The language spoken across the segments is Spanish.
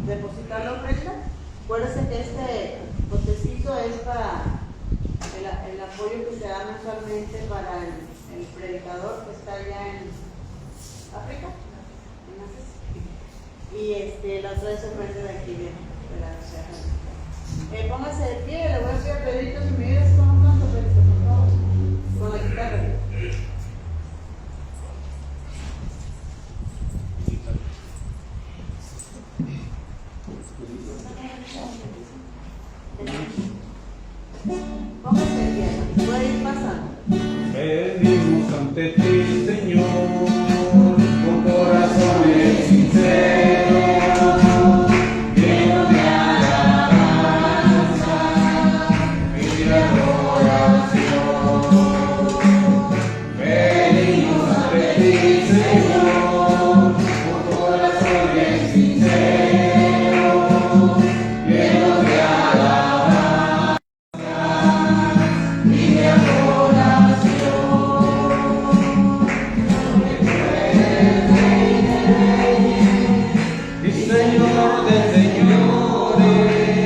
depositar la ofrenda. Acuérdense que este botecito es para el apoyo que se da mensualmente para el predicador que está allá en África, en Asia. Y la otra es ofrenda de aquí de la ciudad. Póngase de pie, le voy a decir a Pedrito si me ayudas con un canto, Pedrito, por favor, con la guitarra. Póngase de pie, puede ir pasando. Venimos ante ti, Señor, con corazones sinceros, llenos de alabanza y de adoración. Venimos ante ti, Señor, con corazones sinceros, llenos de alabanza y de adoración. Señor de señores, tú eres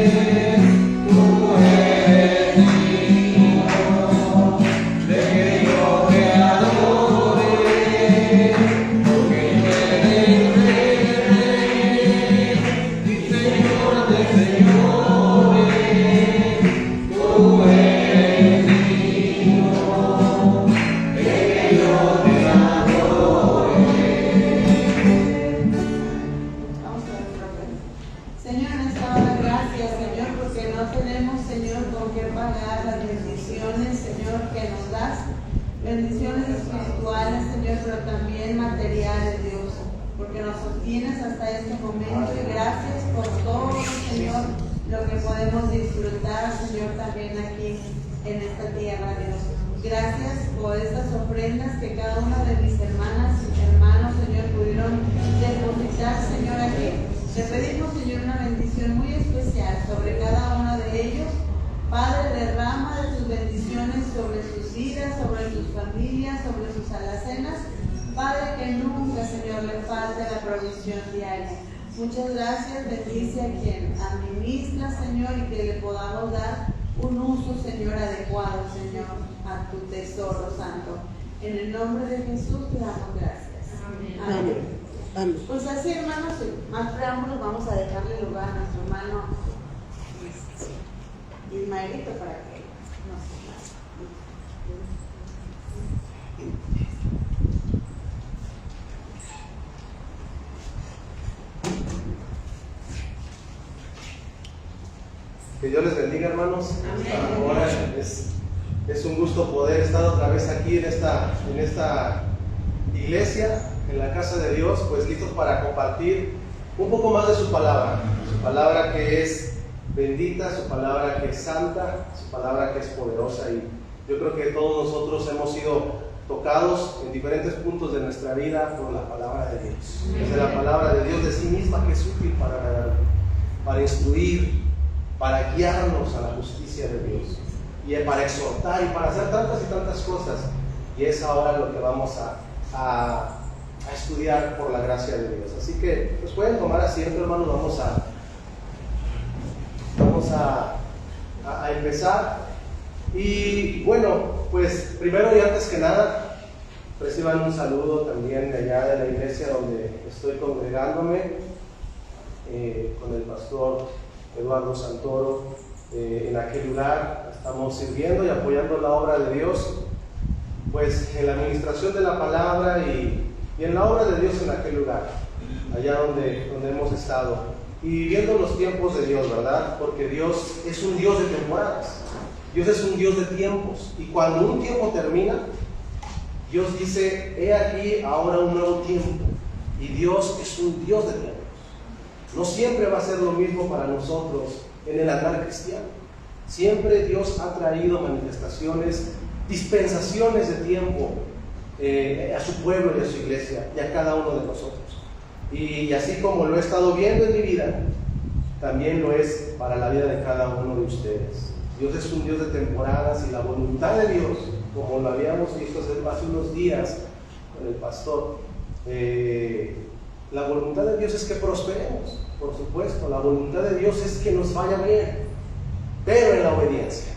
digno de que yo te adore, porque tú eres rey. Y Señor de señores, tú eres digno de que yo te adore. Señor, en esta hora, gracias, Señor, porque no tenemos, Señor, con qué pagar las bendiciones, Señor, que nos das. Bendiciones espirituales, Señor, pero también materiales, Dios, porque nos sostienes hasta este momento. Y gracias por todo, Señor, lo que podemos disfrutar, Señor, también aquí en esta tierra, Dios. Gracias por estas ofrendas que cada una de mis hermanas y hermanos, Señor, pudieron depositar, Señor, aquí. Te pedimos, Señor, una bendición muy especial sobre cada uno de ellos. Padre, derrama de tus bendiciones sobre sus vidas, sobre sus familias, sobre sus alacenas. Padre, que nunca, Señor, le falte la provisión diaria. Muchas gracias, bendice a quien administra, Señor, y que le podamos dar un uso, Señor, adecuado, Señor, a tu tesoro santo. En el nombre de Jesús te damos gracias. Amén. Amén. Pues así, hermanos, sin más preámbulos, vamos a dejarle lugar a nuestro hermano Ismaelito para que nos Que Dios les bendiga, hermanos. Amén. Ahora es un gusto poder estar otra vez aquí en esta iglesia, en la casa de Dios, pues listos para compartir un poco más de su palabra que es bendita, su palabra que es santa, su palabra que es poderosa. Y yo creo que todos nosotros hemos sido tocados en diferentes puntos de nuestra vida por la palabra de Dios. Es la palabra de Dios de sí misma que es útil para instruir, para guiarnos a la justicia de Dios, y para exhortar y para hacer tantas y tantas cosas. Y es ahora lo que vamos a estudiar por la gracia de Dios. Así que pues pueden tomar asiento, hermanos. Vamos a empezar. Y bueno, pues primero y antes que nada, reciban un saludo también de allá de la iglesia donde estoy congregándome, con el pastor Eduardo Santoro. En aquel lugar estamos sirviendo y apoyando la obra de Dios, pues en la administración de la palabra y en la obra de Dios en aquel lugar, allá donde hemos estado, y viviendo los tiempos de Dios, ¿verdad? Porque Dios es un Dios de temporadas, Dios es un Dios de tiempos, y cuando un tiempo termina, Dios dice: he aquí ahora un nuevo tiempo. Y Dios es un Dios de tiempos. No siempre va a ser lo mismo para nosotros en el andar cristiano. Siempre Dios ha traído manifestaciones, dispensaciones de tiempo a su pueblo y a su iglesia y a cada uno de nosotros. Y así como lo he estado viendo en mi vida, también lo es para la vida de cada uno de ustedes. Dios es un Dios de temporadas, y la voluntad de Dios, como lo habíamos visto hace unos días con el pastor, La voluntad de Dios es que prosperemos, por supuesto. La voluntad de Dios es que nos vaya bien, pero en la obediencia.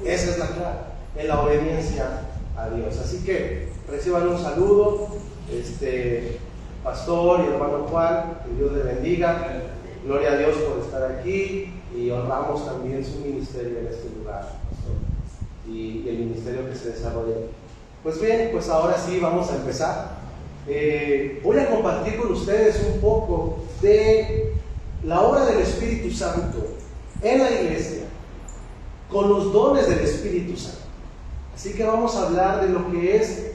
Esa es la clave, en la obediencia a Dios. Así que reciban un saludo, pastor y hermano Juan, que Dios le bendiga. Gloria a Dios por estar aquí y honramos también su ministerio en este lugar, pastor, y el ministerio que se desarrolla. Pues bien, pues ahora sí vamos a empezar. Voy a compartir con ustedes un poco de la obra del Espíritu Santo en la iglesia, con los dones del Espíritu Santo. Así que vamos a hablar de lo que es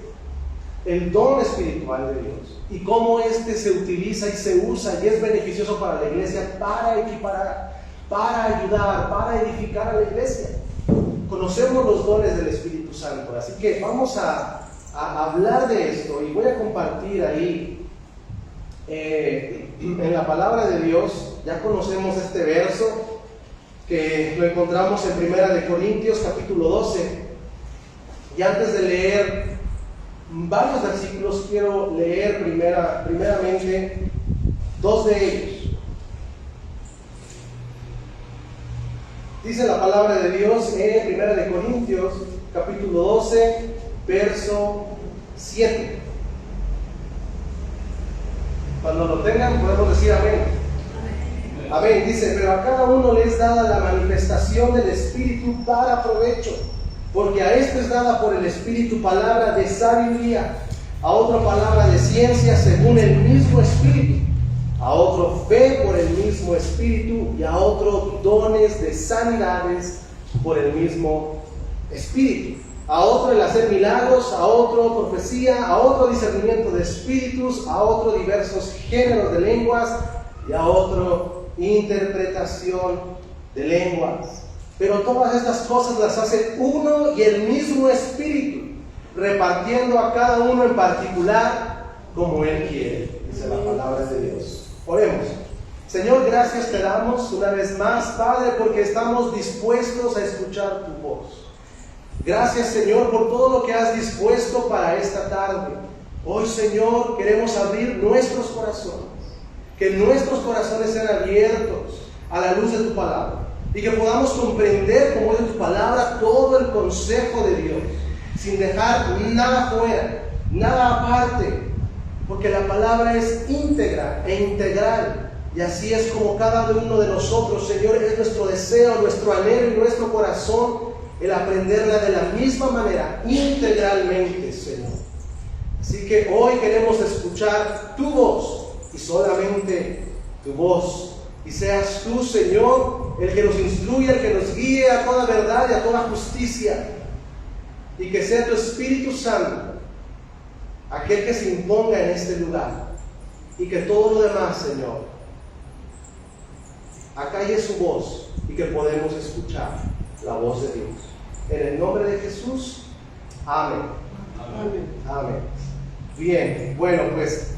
el don espiritual de Dios y cómo este se utiliza y se usa y es beneficioso para la iglesia, para equiparar, para ayudar, para edificar a la iglesia. Conocemos los dones del Espíritu Santo, así que vamos a hablar de esto y voy a compartir ahí en la palabra de Dios. Ya conocemos este verso que lo encontramos en 1 Corintios capítulo 12, y antes de leer varios versículos quiero leer primeramente dos de ellos. Dice la palabra de Dios en 1 Corintios capítulo 12, verso 7. Cuando lo tengan podemos decir amén. Amén. Dice: pero a cada uno le es dada la manifestación del Espíritu para provecho, porque a este es dada por el Espíritu palabra de sabiduría, a otro palabra de ciencia según el mismo Espíritu, a otro fe por el mismo Espíritu, y a otro dones de sanidades por el mismo Espíritu, a otro el hacer milagros, a otro profecía, a otro discernimiento de espíritus, a otro diversos géneros de lenguas, y a otro interpretación de lenguas. Pero todas estas cosas las hace uno y el mismo Espíritu, repartiendo a cada uno en particular como Él quiere. Dice la palabra de Dios. Oremos. Señor, gracias te damos una vez más, Padre, porque estamos dispuestos a escuchar tu voz. Gracias, Señor, por todo lo que has dispuesto para esta tarde. Hoy, Señor, queremos abrir nuestros corazones, que nuestros corazones sean abiertos a la luz de tu palabra y que podamos comprender, como es de tu palabra, todo el consejo de Dios, sin dejar nada fuera, nada aparte, porque la palabra es íntegra e integral. Y así es como cada uno de nosotros, Señor, es nuestro deseo, nuestro anhelo y nuestro corazón el aprenderla de la misma manera, integralmente, Señor. Así que hoy queremos escuchar tu voz y solamente tu voz. Y seas tú, Señor, el que nos instruya, el que nos guíe a toda verdad y a toda justicia. Y que sea tu Espíritu Santo aquel que se imponga en este lugar. Y que todo lo demás, Señor, acalle su voz y que podemos escuchar la voz de Dios. En el nombre de Jesús, amén. Amén. Amén. Bien, bueno, pues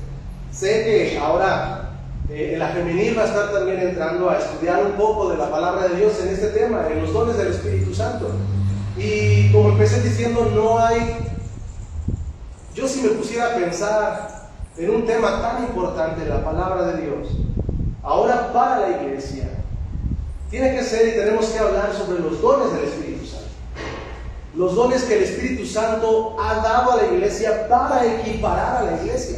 sé que ahora en la femenil va a estar también entrando a estudiar un poco de la palabra de Dios en este tema, en los dones del Espíritu Santo. Y como empecé diciendo, yo si me pusiera a pensar en un tema tan importante, la palabra de Dios, ahora para la iglesia, tiene que ser y tenemos que hablar sobre los dones del Espíritu Santo. Los dones que el Espíritu Santo ha dado a la iglesia para equiparar a la iglesia.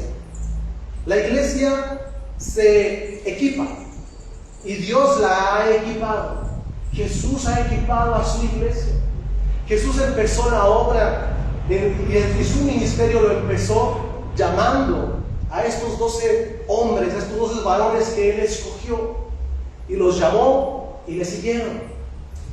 La iglesia se equipa y Dios la ha equipado. Jesús ha equipado a su iglesia. Jesús empezó la obra y su ministerio lo empezó llamando a estos 12 hombres, a estos 12 varones que Él escogió, y los llamó y le siguieron.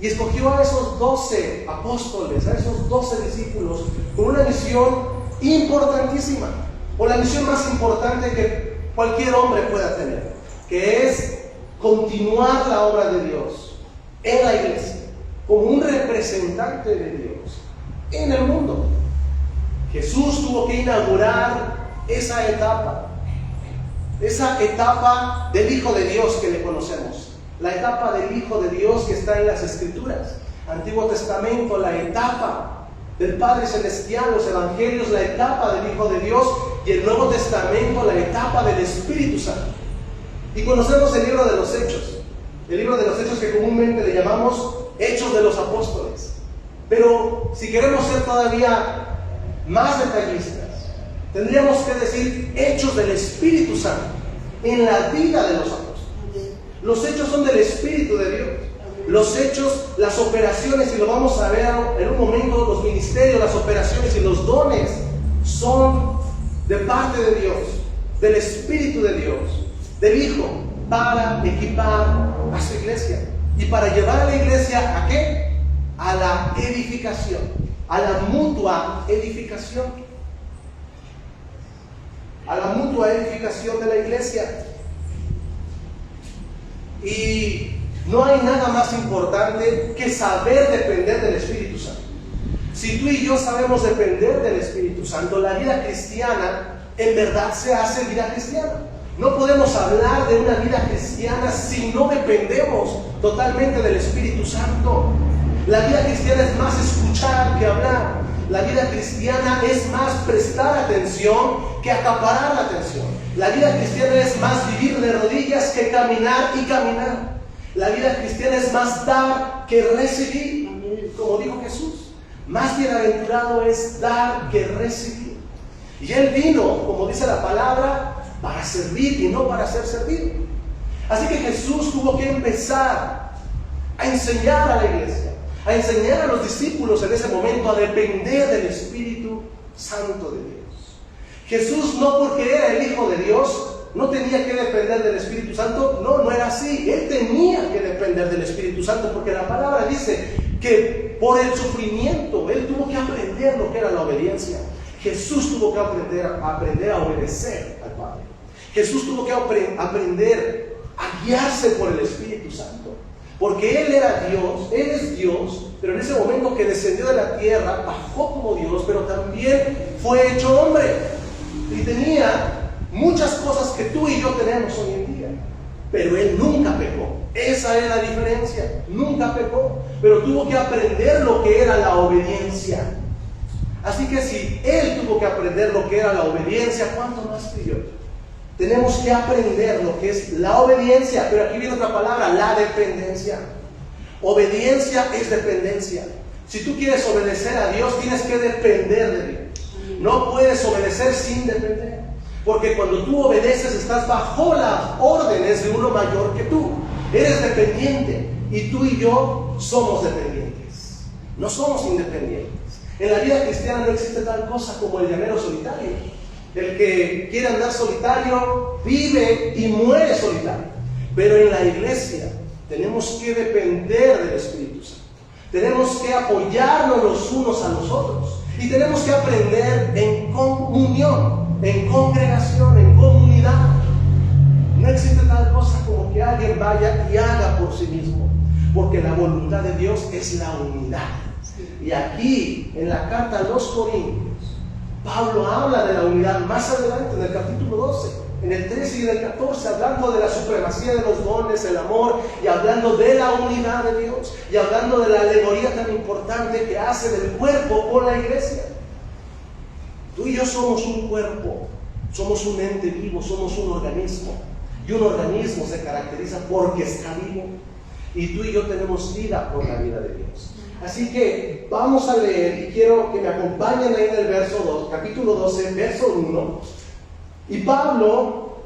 Y escogió a esos 12 apóstoles, a esos 12 discípulos, con una misión importantísima, o la misión más importante que cualquier hombre pueda tener, que es continuar la obra de Dios en la iglesia, como un representante de Dios en el mundo. Jesús tuvo que inaugurar esa etapa del Hijo de Dios que le conocemos. La etapa del Hijo de Dios que está en las Escrituras, Antiguo Testamento, la etapa del Padre Celestial, los Evangelios, la etapa del Hijo de Dios y el Nuevo Testamento la etapa del Espíritu Santo. Y conocemos el libro de los Hechos, el libro de los Hechos que comúnmente le llamamos Hechos de los Apóstoles. Pero si queremos ser todavía más detallistas, tendríamos que decir Hechos del Espíritu Santo en la vida de los apóstoles. Los hechos son del Espíritu de Dios. Los hechos, las operaciones, y lo vamos a ver en un momento, los ministerios, las operaciones y los dones son de parte de Dios, del Espíritu de Dios, del Hijo, para equipar a su iglesia y para llevar a la iglesia ¿a qué? A la edificación, a la mutua edificación, a la mutua edificación de la iglesia. Y no hay nada más importante que saber depender del Espíritu Santo. Si tú y yo sabemos depender del Espíritu Santo, la vida cristiana en verdad se hace vida cristiana. No podemos hablar de una vida cristiana si no dependemos totalmente del Espíritu Santo. La vida cristiana es más escuchar que hablar. La vida cristiana es más prestar atención que acaparar la atención. La vida cristiana es más vivir de rodillas que caminar y caminar. La vida cristiana es más dar que recibir, como dijo Jesús. Más bienaventurado es dar que recibir. Y Él vino, como dice la palabra, para servir y no para ser servido. Así que Jesús tuvo que empezar a enseñar a la iglesia, a enseñar a los discípulos en ese momento a depender del Espíritu Santo de Dios. Jesús, no porque era el Hijo de Dios, no tenía que depender del Espíritu Santo. No era así. Él tenía que depender del Espíritu Santo, porque la palabra dice que por el sufrimiento Él tuvo que aprender lo que era la obediencia. Jesús tuvo que aprender a obedecer al Padre. Jesús tuvo que aprender a guiarse por el Espíritu Santo, porque Él era Dios, Él es Dios, pero en ese momento que descendió de la tierra, bajó como Dios, pero también fue hecho hombre, y tenía muchas cosas que tú y yo tenemos hoy en día, pero Él nunca pecó. Esa es la diferencia, nunca pecó, pero tuvo que aprender lo que era la obediencia. Así que si Él tuvo que aprender lo que era la obediencia, ¿cuánto más tú y yo? Tenemos que aprender lo que es la obediencia, pero aquí viene otra palabra, la dependencia. Obediencia es dependencia. Si tú quieres obedecer a Dios, tienes que depender de Dios. No puedes obedecer sin depender, porque cuando tú obedeces estás bajo las órdenes de uno mayor que tú. Eres dependiente, y tú y yo somos dependientes, no somos independientes. En la vida cristiana no existe tal cosa como el llanero solitario. El que quiere andar solitario vive y muere solitario. Pero en la iglesia tenemos que depender del Espíritu Santo. Tenemos que apoyarnos los unos a los otros. Y tenemos que aprender en comunión, en congregación, en comunidad. No existe tal cosa como que alguien vaya y haga por sí mismo, porque la voluntad de Dios es la unidad. Y aquí, en la carta a los Corintios, Pablo habla de la unidad más adelante, en el capítulo 12, en el 13 y en el 14, hablando de la supremacía de los dones, el amor, y hablando de la unidad de Dios, y hablando de la alegoría tan importante que hace del cuerpo con la iglesia. Tú y yo somos un cuerpo, somos un ente vivo, somos un organismo, y un organismo se caracteriza porque está vivo, y tú y yo tenemos vida por la vida de Dios. Así que vamos a leer, y quiero que me acompañen ahí en el verso 2, capítulo 12, verso 1. Y Pablo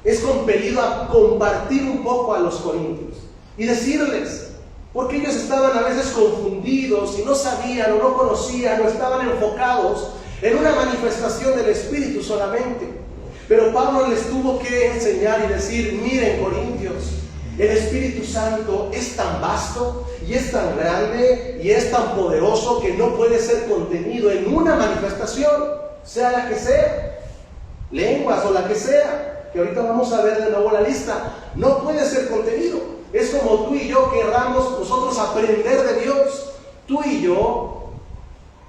es compelido a compartir un poco a los corintios y decirles, porque ellos estaban a veces confundidos y no sabían o no conocían o estaban enfocados en una manifestación del Espíritu solamente. Pero Pablo les tuvo que enseñar y decir, miren, corintios, el Espíritu Santo es tan vasto y es tan grande y es tan poderoso que no puede ser contenido en una manifestación, sea la que sea, lenguas o la que sea, que ahorita vamos a ver de nuevo la lista. No puede ser contenido. Es como tú y yo querramos nosotros aprender de Dios. Tú y yo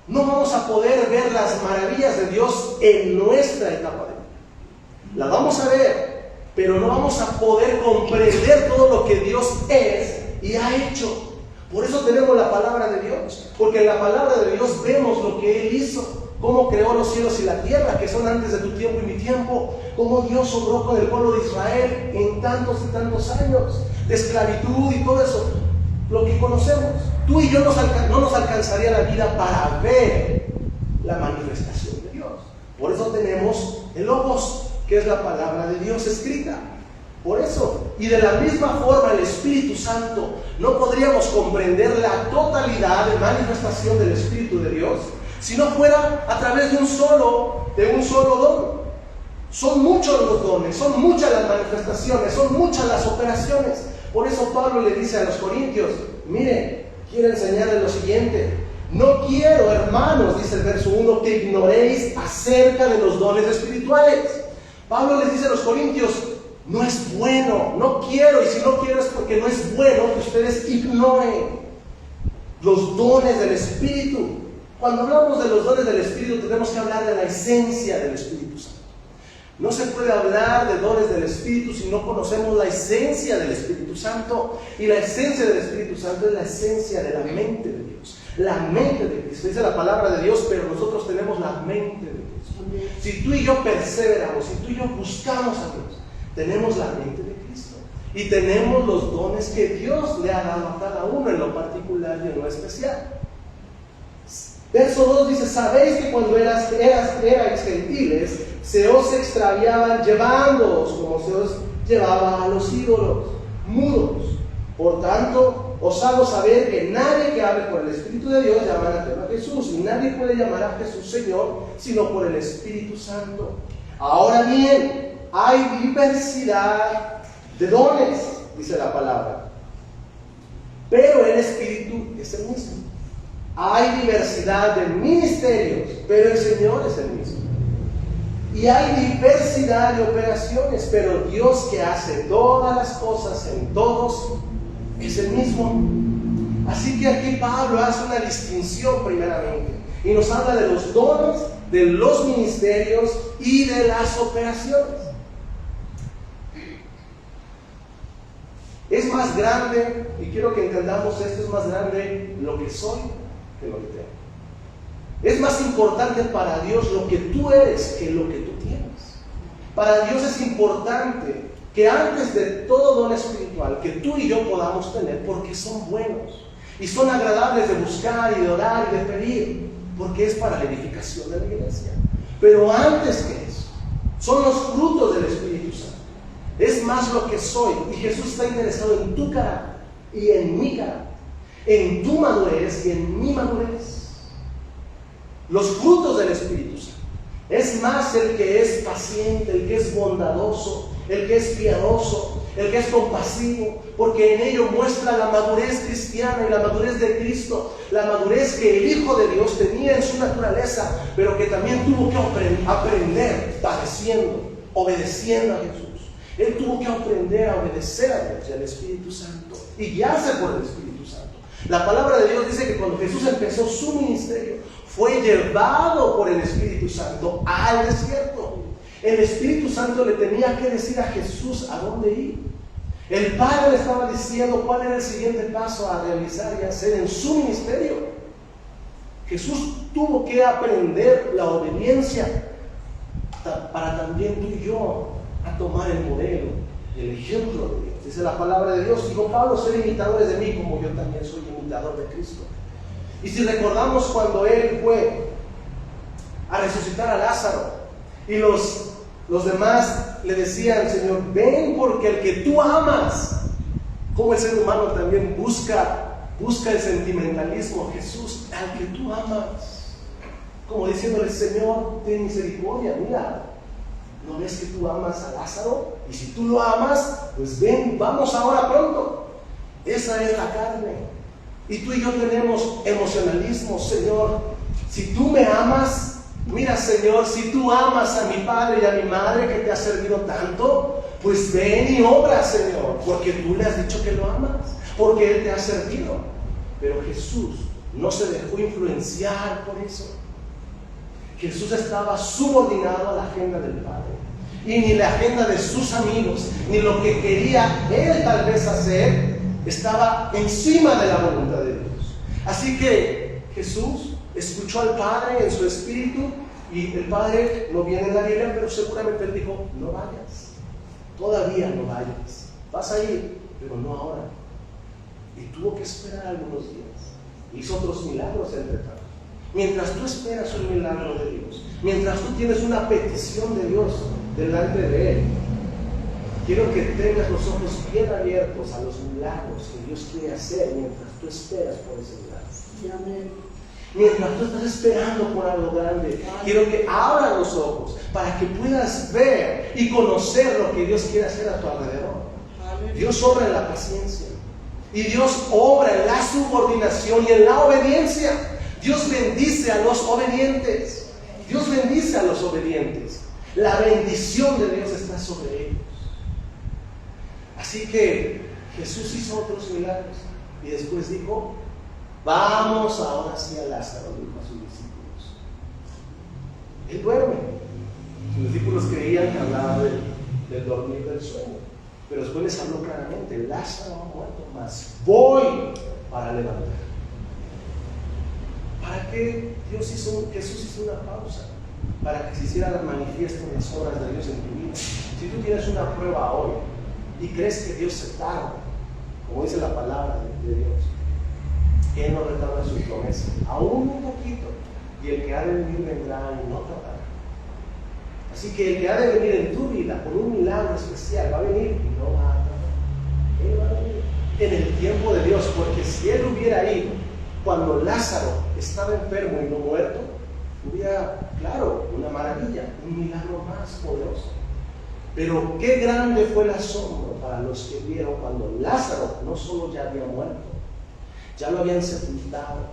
no vamos a poder ver las maravillas de Dios en nuestra etapa de vida. La vamos a ver, pero no vamos a poder comprender todo lo que Dios es y ha hecho. Por eso tenemos la palabra de Dios, porque en la palabra de Dios vemos lo que Él hizo. cómo creó los cielos y la tierra, que son antes de tu tiempo y mi tiempo, cómo Dios obró con el pueblo de Israel en tantos y tantos años de esclavitud y todo eso, lo que conocemos. Tú y yo no nos alcanzaría la vida para ver la manifestación de Dios. Por eso tenemos el Logos, que es la palabra de Dios escrita. Por eso, y de la misma forma el Espíritu Santo, no podríamos comprender la totalidad de manifestación del Espíritu de Dios si no fuera a través de un solo don. Son muchos los dones, son muchas las manifestaciones, son muchas las operaciones. Por eso Pablo le dice a los corintios, miren, quiero enseñarles lo siguiente: no quiero, hermanos, dice el verso 1, que ignoréis acerca de los dones espirituales. Pablo les dice a los corintios, no es bueno, no quiero, y si no quiero es porque no es bueno que ustedes ignoren los dones del Espíritu. Cuando hablamos de los dones del Espíritu, tenemos que hablar de la esencia del Espíritu Santo. No se puede hablar de dones del Espíritu si no conocemos la esencia del Espíritu Santo. Y la esencia del Espíritu Santo es la esencia de la mente de Dios, la mente de Cristo. Dice la palabra de Dios, pero nosotros tenemos la mente de Dios. Si tú y yo perseveramos, si tú y yo buscamos a Dios, tenemos la mente de Cristo y tenemos los dones que Dios le ha dado a cada uno en lo particular y en lo especial. Verso 2 dice, sabéis que cuando erais gentiles, se os extraviaban llevándoos como se os llevaba a los ídolos mudos. Por tanto, os hago saber que nadie que hable por el Espíritu de Dios llama a Jesús, y nadie puede llamar a Jesús Señor sino por el Espíritu Santo. Ahora bien, hay diversidad de dones, dice la palabra, pero el Espíritu es el mismo. Hay diversidad de ministerios, pero el Señor es el mismo. Y hay diversidad de operaciones, pero Dios, que hace todas las cosas en todos, es el mismo. Así que aquí Pablo hace una distinción primeramente y nos habla de los dones, de los ministerios y de las operaciones. Es más grande, y quiero que entendamos esto, es más grande lo que soy que lo que tengo. Es más importante para Dios lo que tú eres que lo que tú tienes. Para Dios es importante que antes de todo don espiritual que tú y yo podamos tener, porque son buenos y son agradables de buscar y de orar y de pedir, porque es para la edificación de la iglesia. Pero antes que eso, son los frutos del Espíritu Santo. Es más lo que soy, y Jesús está interesado en tu carácter y en mi carácter, en tu madurez y en mi madurez. Los frutos del Espíritu Santo es más el que es paciente, el que es bondadoso, el que es piadoso, el que es compasivo, porque en ello muestra la madurez cristiana y la madurez de Cristo, la madurez que el Hijo de Dios tenía en su naturaleza, pero que también tuvo que aprender padeciendo, obedeciendo a Jesús. Él tuvo que aprender a obedecer a Dios y al Espíritu Santo y guiarse por el Espíritu Santo. La palabra de Dios dice que cuando Jesús empezó su ministerio, fue llevado por el Espíritu Santo al desierto. El Espíritu Santo le tenía que decir a Jesús a dónde ir. El Padre le estaba diciendo cuál era el siguiente paso a realizar y hacer en su ministerio. Jesús tuvo que aprender la obediencia para también tú y yo a tomar el modelo, el ejemplo de Dios. Dice la palabra de Dios, dijo Pablo, ser imitadores de mí como yo también soy imitador de Cristo. Y si recordamos cuando Él fue a resucitar a Lázaro y los demás le decían, Señor, ven porque el que tú amas, como el ser humano también busca el sentimentalismo, Jesús, al que tú amas, como diciéndole, Señor, ten misericordia, mira, ¿no ves que tú amas a Lázaro? Y si tú lo amas, pues ven, vamos ahora pronto. Esa es la carne. Y tú y yo tenemos emocionalismo, Señor. Si tú me amas, mira, Señor, si tú amas a mi padre y a mi madre que te ha servido tanto, pues ven y obra, Señor, porque tú le has dicho que lo amas, porque Él te ha servido. Pero Jesús no se dejó influenciar por eso. Jesús estaba subordinado a la agenda del Padre, y ni la agenda de sus amigos, ni lo que quería Él tal vez hacer, estaba encima de la voluntad de Dios. Así que Jesús escuchó al Padre en su espíritu, y el Padre no viene en la Biblia, pero seguramente él dijo, no vayas, todavía no vayas, vas a ir, pero no ahora. Y tuvo que esperar algunos días. Hizo otros milagros entre tanto. Mientras tú esperas un milagro de Dios, mientras tú tienes una petición de Dios delante de Él, quiero que tengas los ojos bien abiertos a los milagros que Dios quiere hacer mientras tú esperas por ese milagro. Amén. Mientras tú estás esperando por algo grande, quiero que abras los ojos para que puedas ver y conocer lo que Dios quiere hacer a tu alrededor. Dios obra en la paciencia y Dios obra en la subordinación y en la obediencia. Dios bendice a los obedientes. Dios bendice a los obedientes. La bendición de Dios está sobre ellos. Así que Jesús hizo otros milagros y después dijo, vamos ahora sí a Lázaro, dijo a sus discípulos. Él duerme. Sus discípulos creían que hablaba del dormir del sueño, pero después les habló claramente, Lázaro ha muerto, mas voy para levantar. ¿Para qué Jesús hizo una pausa? Para que se hicieran manifiestas las obras de Dios en tu vida. Si tú tienes una prueba hoy y crees que Dios se tarda, como dice la palabra de Dios, Él no retarda su promesa, aún un poquito, y el que ha de venir vendrá y no tardará. Así que el que ha de venir en tu vida por un milagro especial va a venir y no va a tardar. Él va a venir en el tiempo de Dios, porque si Él hubiera ido cuando Lázaro estaba enfermo y no muerto, hubiera, claro, una maravilla, un milagro más poderoso. Pero qué grande fue el asombro para los que vieron cuando Lázaro no solo ya había muerto, ya lo habían sepultado,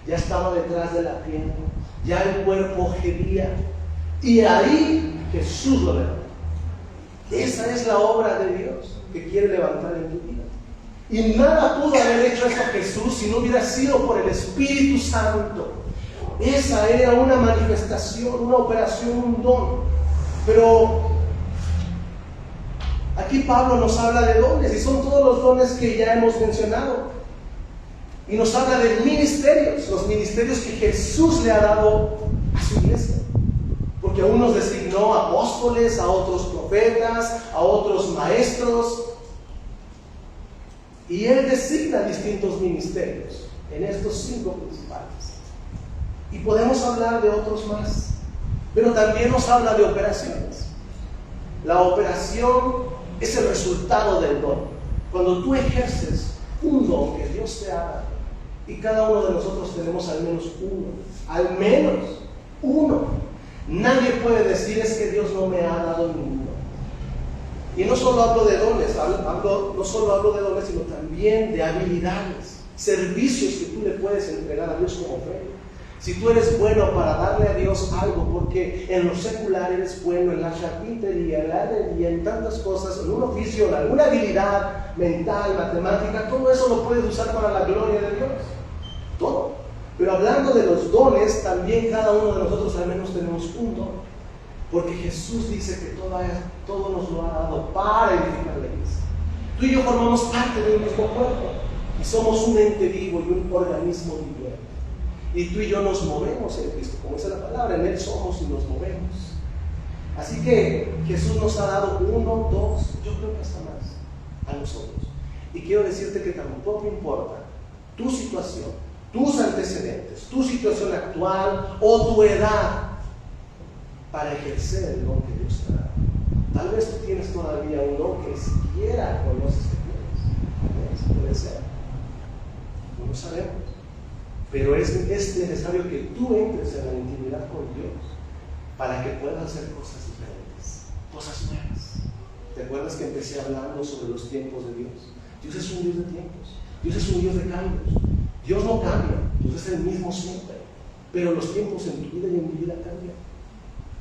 ya estaba detrás de la piedra, ya el cuerpo gemía, y ahí Jesús lo levantó. Esa es la obra de Dios que quiere levantar en tu vida. Y nada pudo haber hecho eso Jesús si no hubiera sido por el Espíritu Santo. Esa era una manifestación, una operación, un don. Pero aquí Pablo nos habla de dones, y son todos los dones que ya hemos mencionado. Y nos habla de ministerios, los ministerios que Jesús le ha dado a su iglesia. Porque a unos designó apóstoles, a otros profetas, a otros maestros. Y Él designa distintos ministerios en estos 5 principales. Y podemos hablar de otros más. Pero también nos habla de operaciones. La operación es el resultado del don. Cuando tú ejerces un don que Dios te ha dado, y cada uno de nosotros tenemos al menos uno. Nadie puede decir es que Dios no me ha dado ninguno. Y no solo hablo de dones, no solo hablo de dones, sino también de habilidades, servicios que tú le puedes entregar a Dios como ofrenda. Si tú eres bueno para darle a Dios algo, porque en lo secular eres bueno, en la carpintería, en la herrería, en tantas cosas, en un oficio, en alguna habilidad mental, matemática, todo eso lo puedes usar para la gloria de Dios. Todo. Pero hablando de los dones, también cada uno de nosotros al menos tenemos un don. Porque Jesús dice que todo nos lo ha dado para edificar la iglesia. Tú y yo formamos parte del mismo cuerpo y somos un ente vivo y un organismo viviente. Y tú y yo nos movemos en Cristo, como dice la palabra, en Él somos y nos movemos. Así que Jesús nos ha dado 1, 2, yo creo que hasta más a nosotros. Y quiero decirte que tampoco importa tu situación, tus antecedentes, tu situación actual o tu edad para ejercer el don que Dios te da. Tal vez tú tienes todavía un don que ni siquiera conoces que tienes. Puede ser. No lo sabemos. Pero es necesario que tú entres en la intimidad con Dios para que puedas hacer cosas diferentes, cosas nuevas. ¿Te acuerdas que empecé hablando sobre los tiempos de Dios? Dios es un Dios de tiempos. Dios es un Dios de cambios. Dios no cambia. Dios es el mismo siempre. Pero los tiempos en tu vida y en mi vida cambian.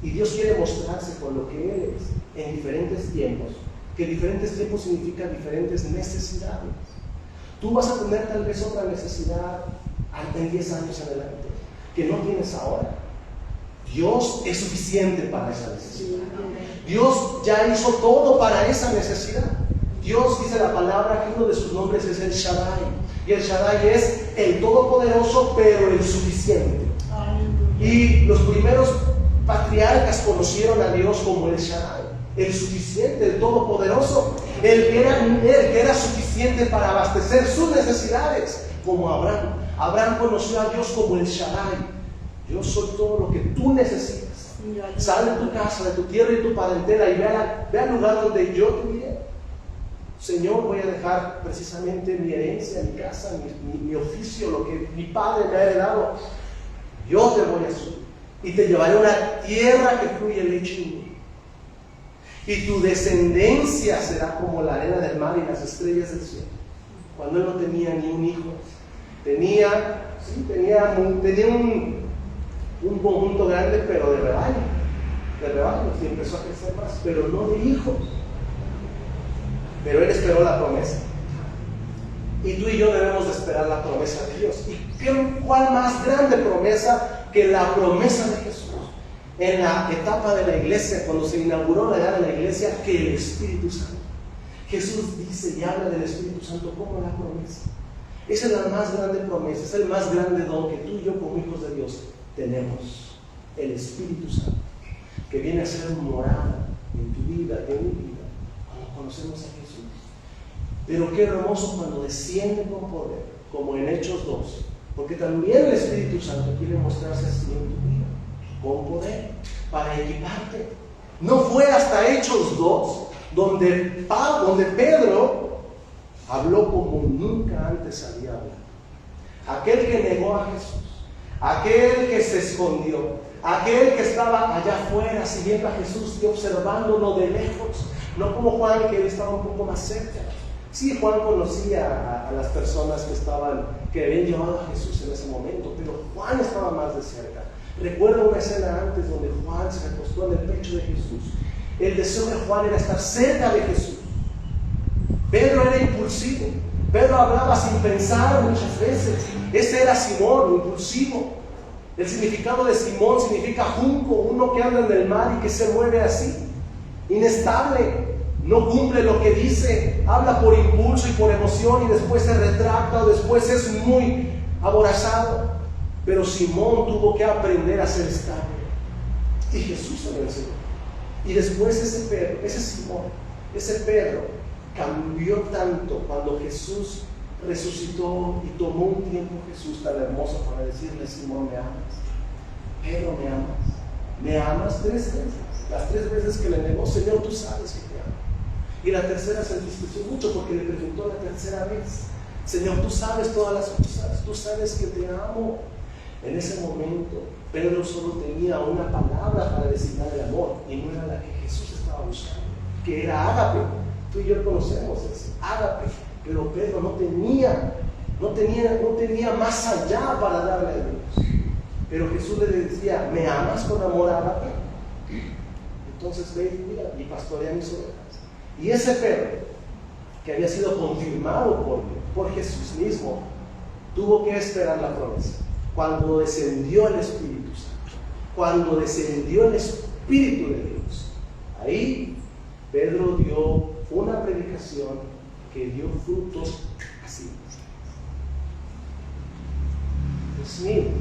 Y Dios quiere mostrarse con lo que Él es en diferentes tiempos. Que diferentes tiempos significan diferentes necesidades. Tú vas a tener tal vez otra necesidad en 10 años adelante que no tienes ahora. Dios es suficiente para esa necesidad. Dios ya hizo todo para esa necesidad. Dios, dice la palabra, que uno de sus nombres es el Shaddai. Y el Shaddai es el Todopoderoso, pero el suficiente. Y los primeros patriarcas conocieron a Dios como el Shaddai, el suficiente, el todopoderoso, el que era suficiente para abastecer sus necesidades, como Abraham. Abraham conoció a Dios como el Shaddai. Yo soy todo lo que tú necesitas. Sal de tu casa, de tu tierra y tu parentela y ve al lugar donde yo te diré. Señor, voy a dejar precisamente mi herencia, mi casa, mi oficio, lo que mi padre me ha heredado. Yo te voy a subir y te llevaré a una tierra que fluye leche y miel. Y tu descendencia será como la arena del mar y las estrellas del cielo. Cuando él no tenía ni un hijo, tenía un conjunto grande, pero de rebaños, y empezó a crecer más, pero no de hijos. Pero él esperó la promesa. Y tú y yo debemos de esperar la promesa de Dios. ¿Y cuál más grande promesa que la promesa de Jesús? En la etapa de la iglesia, cuando se inauguró la edad de la iglesia, que el Espíritu Santo. Jesús dice y habla del Espíritu Santo como la promesa. Esa es la más grande promesa, es el más grande don que tú y yo como hijos de Dios tenemos. El Espíritu Santo, que viene a ser morada en tu vida, en mi vida, cuando conocemos a Jesús. Pero qué hermoso cuando desciende con poder, como en Hechos 2, porque también el Espíritu Santo quiere mostrarse así en tu vida, con poder, para equiparte. No fue hasta Hechos 2 donde Pedro habló como nunca antes había hablado. Aquel que negó a Jesús, aquel que se escondió, aquel que estaba allá afuera siguiendo a Jesús y observándolo de lejos, no como Juan, que él estaba un poco más cerca. Sí, Juan conocía a las personas que habían llevado a Jesús en ese momento, pero Juan estaba más de cerca. Recuerdo una escena antes donde Juan se acostó en el pecho de Jesús. El deseo de Juan era estar cerca de Jesús. Pedro era impulsivo. Pedro hablaba sin pensar muchas veces. Ese era Simón, impulsivo. El significado de Simón significa junco, uno que anda en el mar y que se mueve así, inestable, no cumple lo que dice, habla por impulso y por emoción y después se retracta o después es muy aborazado. Pero Simón tuvo que aprender a ser estable y Jesús se lo enseñó. Y después ese Pedro cambió tanto cuando Jesús resucitó y tomó un tiempo Jesús tan hermoso para decirle: Simón, ¿me amas? Pedro, ¿me amas? ¿Me amas? 3 veces. Las 3 veces que le negó: Señor, tú sabes que te amo. Y la tercera se entristeció mucho porque le preguntó la tercera vez: Señor, tú sabes todas las cosas, tú sabes que te amo. En ese momento Pedro solo tenía una palabra para designar el amor, y no era la que Jesús estaba buscando, que era ágape. Tú y yo conocemos eso, ágape. Pero Pedro no tenía más allá para darle a Dios. Pero Jesús le decía: ¿me amas con amor ágape? Entonces ve y mira y pastorea mis ovejas. Y ese Pedro, que había sido confirmado por Jesús mismo, tuvo que esperar la promesa. Cuando descendió el Espíritu Santo, cuando descendió el Espíritu de Dios, ahí Pedro dio una predicación que dio frutos así. 3,000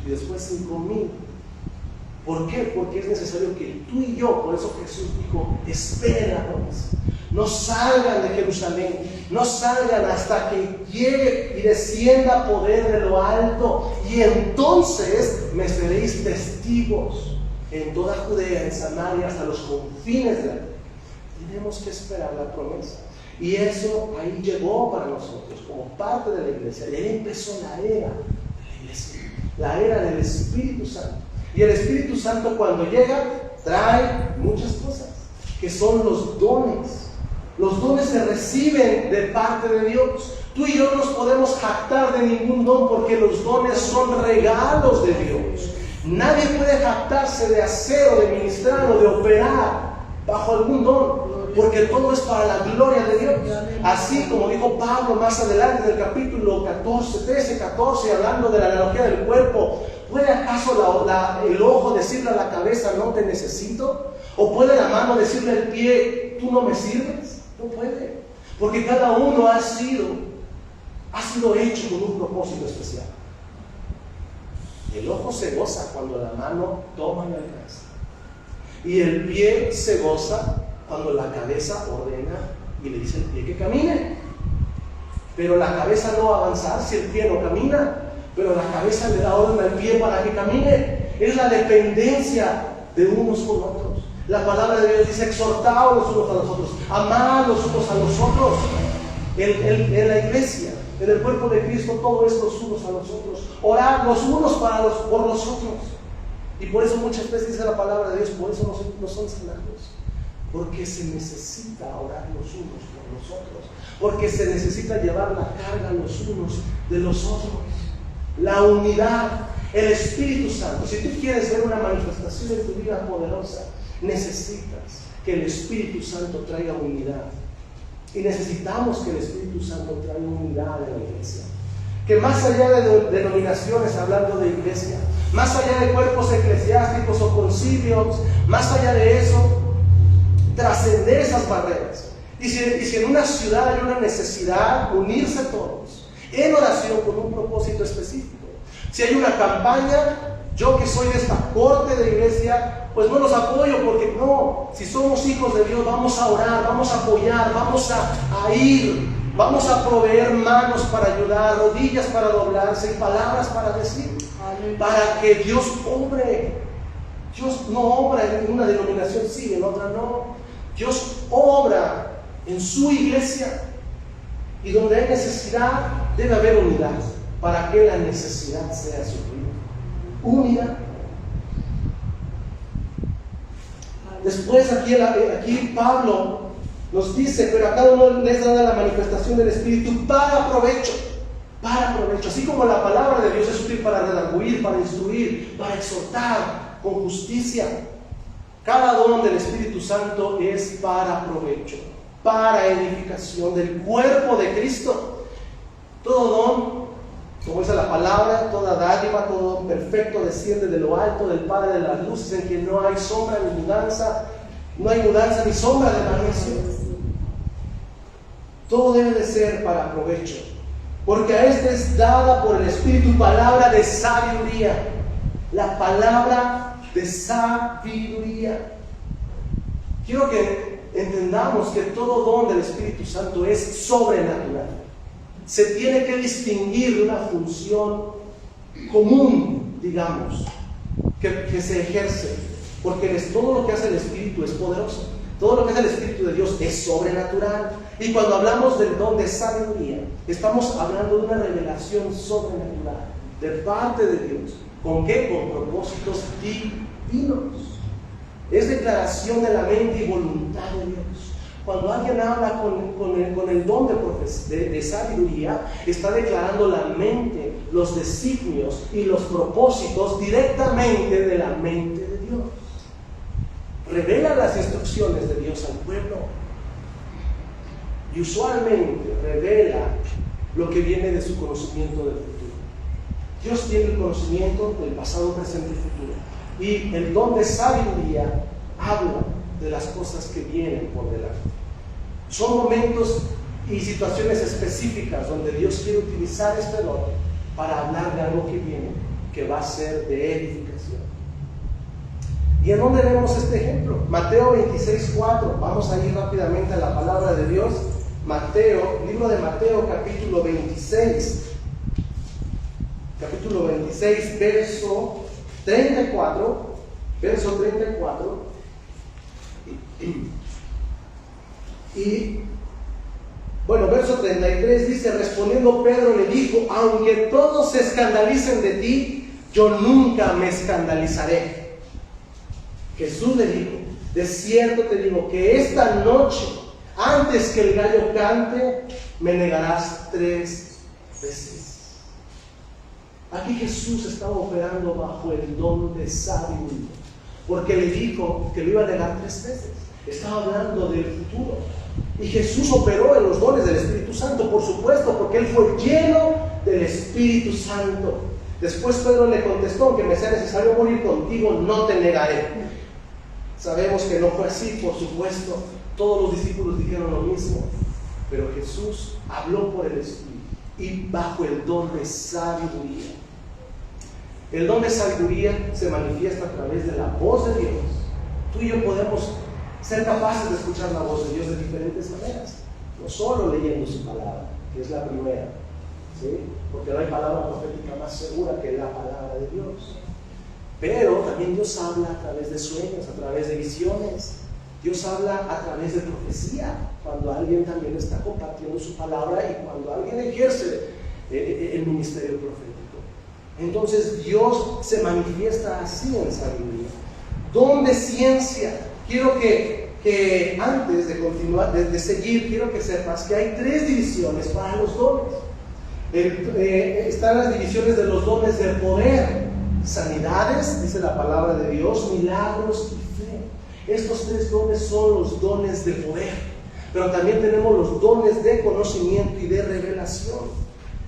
y después 5,000. ¿Por qué? Porque es necesario que tú y yo, por eso Jesús dijo: esperen la promesa. No salgan de Jerusalén, no salgan hasta que llegue y descienda poder de lo alto, y entonces me seréis testigos en toda Judea, en Samaria, hasta los confines de la tierra. Tenemos que esperar la promesa. Y eso ahí llegó para nosotros como parte de la iglesia. Y ahí empezó la era de la iglesia, la era del Espíritu Santo. Y el Espíritu Santo, cuando llega, trae muchas cosas, que son los dones. Los dones se reciben de parte de Dios. Tú y yo no nos podemos jactar de ningún don, porque los dones son regalos de Dios. Nadie puede jactarse de hacer o de ministrar o de operar bajo algún don, porque todo es para la gloria de Dios. Así como dijo Pablo más adelante en el capítulo 13, 14, hablando de la analogía del cuerpo: ¿puede acaso el ojo decirle a la cabeza: no te necesito? ¿O puede la mano decirle al pie: tú no me sirves? No puede, porque cada uno ha sido hecho con un propósito especial. El ojo se goza cuando la mano toma y alcanza. Y el pie se goza cuando la cabeza ordena y le dice al pie que camine. Pero la cabeza no va a avanzar si el pie no camina. Pero la cabeza le da orden al pie para que camine. Es la dependencia de unos con otros. La palabra de Dios dice: exhortaos los unos a los otros, amad los unos a los otros. En la iglesia, en el cuerpo de Cristo, todo es los unos a los otros. Orad los unos por los otros. Y por eso muchas veces dice la palabra de Dios, por eso no son sanados. Porque se necesita orar los unos por los otros. Porque se necesita llevar la carga los unos de los otros. La unidad, el Espíritu Santo. Si tú quieres ver una manifestación en tu vida poderosa, necesitas que el Espíritu Santo traiga unidad. Y necesitamos que el Espíritu Santo traiga unidad en la iglesia. Que más allá de denominaciones, hablando de iglesia, más allá de cuerpos eclesiásticos o concilios, más allá de eso, trascender esas barreras. Y si en una ciudad hay una necesidad, unirse todos en oración con un propósito específico. Si hay una campaña, yo que soy de esta corte de iglesia, pues no los apoyo, porque no, si somos hijos de Dios, vamos a orar, vamos a apoyar, vamos a ir, vamos a proveer manos para ayudar, rodillas para doblarse y palabras para decir, para que Dios obre. Dios no obra en una denominación, sí, en otra no. Dios obra en su iglesia, y donde hay necesidad debe haber unidad para que la necesidad sea suplida. Unidad. Después aquí Pablo nos dice: pero a cada uno les da la manifestación del Espíritu para provecho. Para provecho. Así como la palabra de Dios es útil para redarguir, para instruir, para exhortar con justicia, cada don del Espíritu Santo es para provecho, para edificación del cuerpo de Cristo. Todo don, como dice la palabra, toda dádiva, todo don perfecto desciende de lo alto del Padre de las luces, en quien no hay sombra ni mudanza, no hay mudanza ni sombra de variación. Todo debe de ser para provecho, porque a este es dada por el Espíritu palabra de sabiduría. La palabra de sabiduría. Quiero que entendamos que todo don del Espíritu Santo es sobrenatural. Se tiene que distinguir de una función común, digamos, que se ejerce, porque todo lo que hace el Espíritu es poderoso. Todo lo que hace el Espíritu de Dios es sobrenatural. Y cuando hablamos del don de sabiduría, estamos hablando de una revelación sobrenatural de parte de Dios. ¿Con qué? Con propósitos divinos. Es declaración de la mente y voluntad de Dios. Cuando alguien habla con el don de sabiduría, está declarando la mente, los designios y los propósitos directamente de la mente de Dios. Revela las instrucciones de Dios al pueblo. Y usualmente revela lo que viene de su conocimiento del futuro. Dios tiene el conocimiento del pasado, presente y futuro. Y el don de sabiduría habla de las cosas que vienen por delante. Son momentos y situaciones específicas donde Dios quiere utilizar este don para hablar de algo que viene, que va a ser de edificación. ¿Y en dónde vemos este ejemplo? Mateo 26:4. Vamos a ir rápidamente a la palabra de Dios. Mateo, libro de Mateo, capítulo 26. Capítulo 26, verso 34. Verso 34. Y bueno, verso 33 dice: respondiendo Pedro le dijo: aunque todos se escandalicen de ti, yo nunca me escandalizaré. Jesús le dijo: de cierto te digo que esta noche, antes que el gallo cante, me negarás 3 veces. Aquí Jesús estaba operando bajo el don de sabiduría, porque le dijo que lo iba a negar 3 veces. Estaba hablando del futuro. Y Jesús operó en los dones del Espíritu Santo, por supuesto, porque Él fue lleno del Espíritu Santo. Después Pedro le contestó: aunque me sea necesario morir contigo, no te negaré. Sabemos que no fue así, por supuesto. Todos los discípulos dijeron lo mismo. Pero Jesús habló por el Espíritu y bajo el don de sabiduría. El don de sabiduría se manifiesta a través de la voz de Dios. Tú y yo podemos ser capaces de escuchar la voz de Dios de diferentes maneras, no solo leyendo su palabra, que es la primera, ¿sí? Porque no hay palabra profética más segura que la palabra de Dios. Pero también Dios habla a través de sueños, a través de visiones. Dios habla a través de profecía, cuando alguien también está compartiendo su palabra y cuando alguien ejerce el ministerio profético. Entonces Dios se manifiesta así en sabiduría. Don de ciencia. Quiero que antes de continuar, de seguir, quiero que sepas que hay 3 divisiones para los dones. Están las divisiones de los dones de poder, sanidades, dice la palabra de Dios, milagros y fe. Estos 3 dones son los dones de poder, pero también tenemos los dones de conocimiento y de revelación.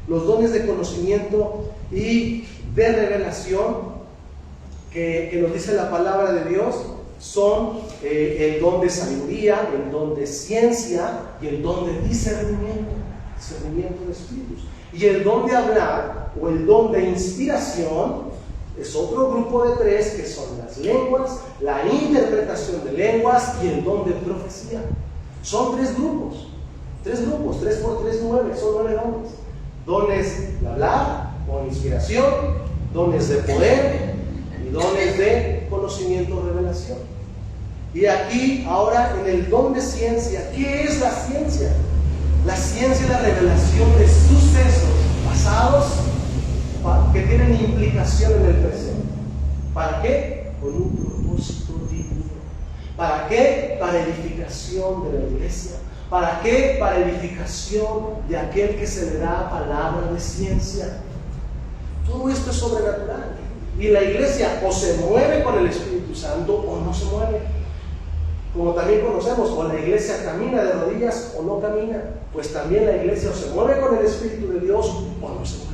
Los dones de conocimiento y de revelación que nos dice la palabra de Dios son el don de sabiduría, el don de ciencia y el don de discernimiento de espíritus. Y el don de hablar o el don de inspiración es otro grupo de 3 que son las lenguas, la interpretación de lenguas y el don de profecía. Son 3 grupos, 3 por 3, 9, son 9 dones. Dones de hablar o inspiración, dones de poder y dones de conocimiento o revelación. Y aquí, ahora, en el don de ciencia, ¿qué es la ciencia? La ciencia es la revelación de sucesos pasados que tienen implicación en el presente. ¿Para qué? Con un propósito divino. ¿Para qué? Para edificación de la iglesia. ¿Para qué? Para edificación de aquel que se le da palabra de ciencia. Todo esto es sobrenatural. Y la iglesia o se mueve con el Espíritu Santo o no se mueve. Como también conocemos, o la iglesia camina de rodillas o no camina. Pues también la iglesia o se mueve con el Espíritu de Dios o no se mueve.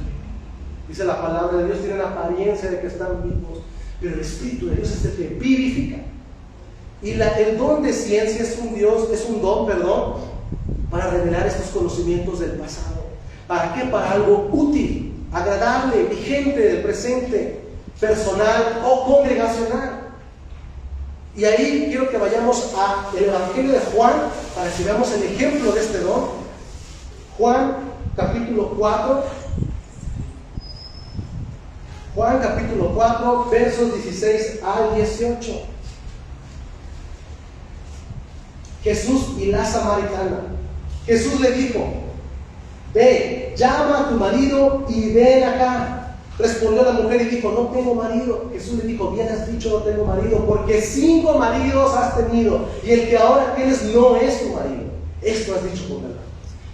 Dice la palabra de Dios, tienen apariencia de que están vivos, pero el Espíritu de Dios es el que vivifica. Y el don de ciencia es un don, para revelar estos conocimientos del pasado. ¿Para qué? Para algo útil, agradable, vigente del presente, personal o congregacional. Y ahí quiero que vayamos al Evangelio de Juan para que veamos el ejemplo de este don. Juan capítulo 4, versos 16 al 18. Jesús y la samaritana. Jesús le dijo: ve, llama a tu marido y ven acá. Respondió la mujer y dijo: no tengo marido. Jesús le dijo: bien has dicho, no tengo marido, porque 5 maridos has tenido, y el que ahora tienes no es tu marido. Esto has dicho con verdad.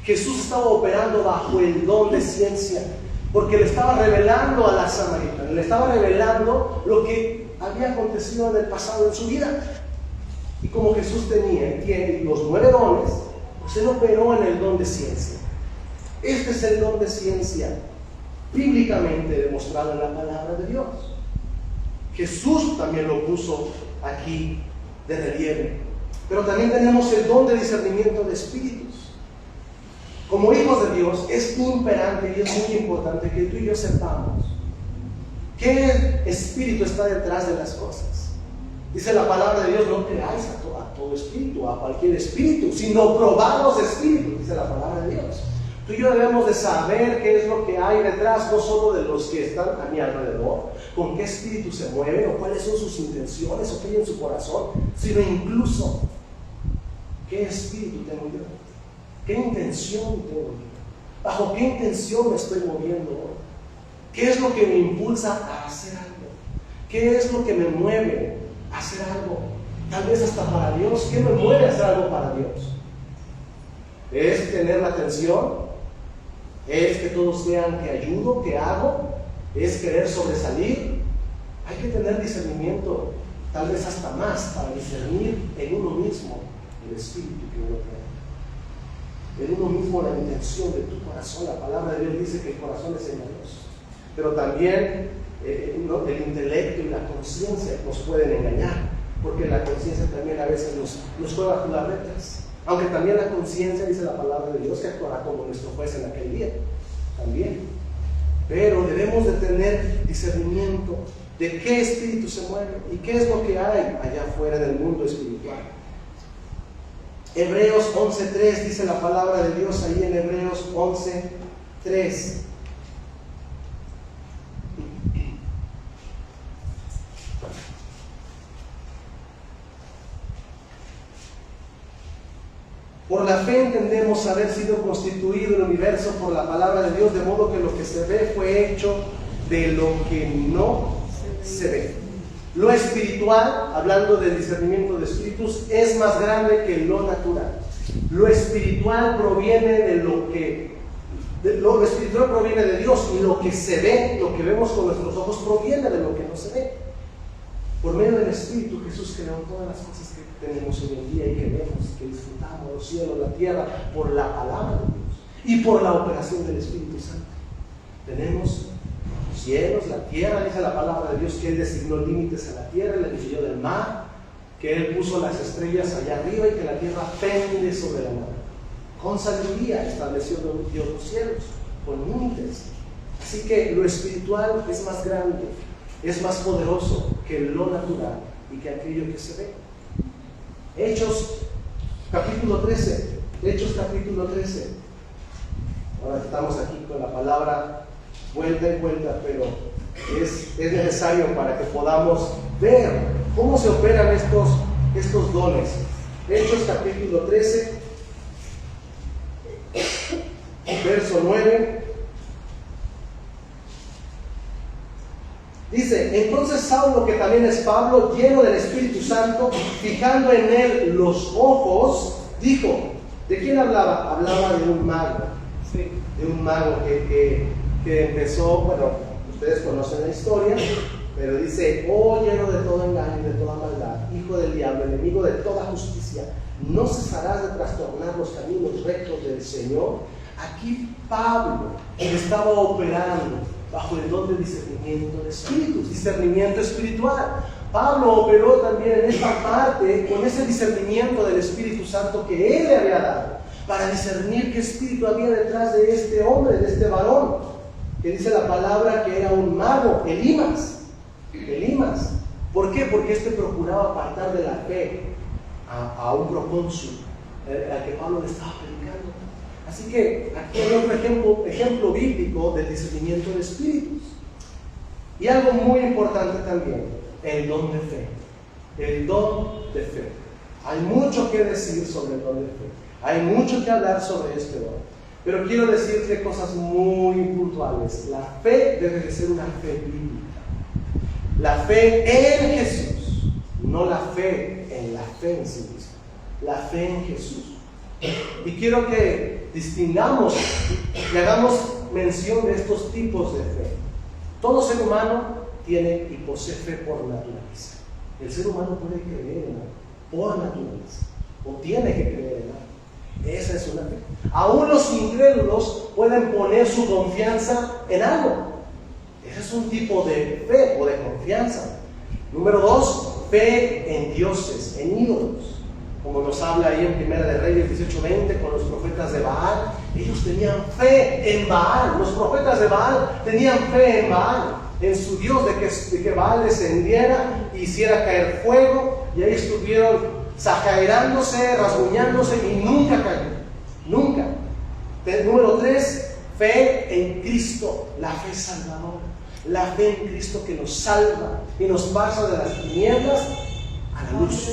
Jesús estaba operando bajo el don de ciencia, porque le estaba revelando a la samaritana, le estaba revelando lo que había acontecido en el pasado en su vida. Y como Jesús tiene los 9 dones, pues él operó en el don de ciencia. Este es el don de ciencia bíblicamente demostrado en la palabra de Dios. Jesús también lo puso aquí de relieve. Pero también tenemos el don de discernimiento de espíritus. Como hijos de Dios es imperante y es muy importante que tú y yo sepamos qué espíritu está detrás de las cosas. Dice la palabra de Dios: no creáis a todo espíritu, a cualquier espíritu, sino probad los espíritus, dice la palabra de Dios. Tú y yo debemos de saber qué es lo que hay detrás, no solo de los que están a mi alrededor, con qué espíritu se mueven o cuáles son sus intenciones o qué hay en su corazón, sino incluso qué espíritu tengo yo, qué intención tengo yo, bajo qué intención me estoy moviendo hoy, qué es lo que me impulsa a hacer algo, qué es lo que me mueve a hacer algo, tal vez hasta para Dios. ¿Qué me mueve a hacer algo para Dios? ¿Es tener la atención? ¿Es que todos vean que ayudo, que hago? ¿Es querer sobresalir? Hay que tener discernimiento, tal vez hasta más, para discernir en uno mismo el espíritu que uno tiene, en uno mismo la intención de tu corazón. La palabra de Dios dice que el corazón es engañoso, pero también el intelecto y la conciencia nos pueden engañar, porque la conciencia también a veces nos juega jugarretas. Aunque también la conciencia, dice la palabra de Dios, que actuará como nuestro juez en aquel día. También. pero debemos de tener discernimiento de qué espíritu se mueve y qué es lo que hay allá afuera en el mundo espiritual. Hebreos 11:3 dice la palabra de Dios ahí en Hebreos 11:3. Por la fe entendemos haber sido constituido el universo por la palabra de Dios, de modo que lo que se ve fue hecho de lo que no se ve. Lo espiritual, hablando del discernimiento de espíritus, es más grande que lo natural. Lo espiritual proviene de lo espiritual proviene de Dios, y lo que se ve, lo que vemos con nuestros ojos, proviene de lo que no se ve. Por medio del Espíritu, Jesús creó todas las cosas que tenemos hoy en día y que vemos, que disfrutamos, los cielos, la tierra, por la palabra de Dios y por la operación del Espíritu Santo. Tenemos los cielos, la tierra, dice la palabra de Dios que Él designó límites a la tierra, le dividió del mar, que Él puso las estrellas allá arriba y que la tierra pende sobre la mar. Con sabiduría estableció Dios los cielos, con límites. Así que lo espiritual es más grande, es más poderoso que lo natural y que aquello que se ve. Hechos capítulo 13. Hechos capítulo 13. Ahora estamos aquí con la palabra vuelta y vuelta, pero es necesario para que podamos ver cómo se operan estos dones. Hechos capítulo 13, verso 9. Dice: entonces Saulo, que también es Pablo, lleno del Espíritu Santo, fijando en él los ojos, dijo. ¿De quién hablaba? Hablaba de un mago. Sí. De un mago que empezó, bueno, ustedes conocen la historia, pero dice: oh, lleno de todo engaño y de toda maldad, hijo del diablo, enemigo de toda justicia, ¿no cesarás de trastornar los caminos rectos del Señor? Aquí Pablo estaba operando bajo el don de discernimiento de espíritus, discernimiento espiritual. Pablo operó también en esta parte con ese discernimiento del Espíritu Santo que él le había dado, para discernir qué espíritu había detrás de este hombre, de este varón, que dice la palabra que era un mago, Elimas. ¿Por qué? Porque este procuraba apartar de la fe a un procónsul al que Pablo le estaba predicando. Así que aquí hay otro ejemplo bíblico del discernimiento de espíritus. Y algo muy importante también, el don de fe. El don de fe. Hay mucho que decir sobre el don de fe. Hay mucho que hablar sobre este don. Pero quiero decirte cosas muy puntuales. La fe debe de ser una fe bíblica. La fe en Jesús, no la fe en la fe en sí misma. La fe en Jesús. Y quiero que distingamos y hagamos mención de estos tipos de fe. Todo ser humano tiene y posee fe por naturaleza. El ser humano puede creer en algo por naturaleza, o tiene que creer en algo. Esa es una fe. Aún los incrédulos pueden poner su confianza en algo. Ese es un tipo de fe o de confianza. Número 2, fe en dioses, en ídolos. Como nos habla ahí en Primera de Reyes 18:20 con los profetas de Baal. Ellos tenían fe en Baal. Los profetas de Baal tenían fe en Baal, en su Dios, de que Baal descendiera e hiciera caer fuego. Y ahí estuvieron sajairándose, rasguñándose, y nunca cayó. Nunca. Número 3, fe en Cristo, la fe salvadora. La fe en Cristo que nos salva y nos pasa de las tinieblas a la luz.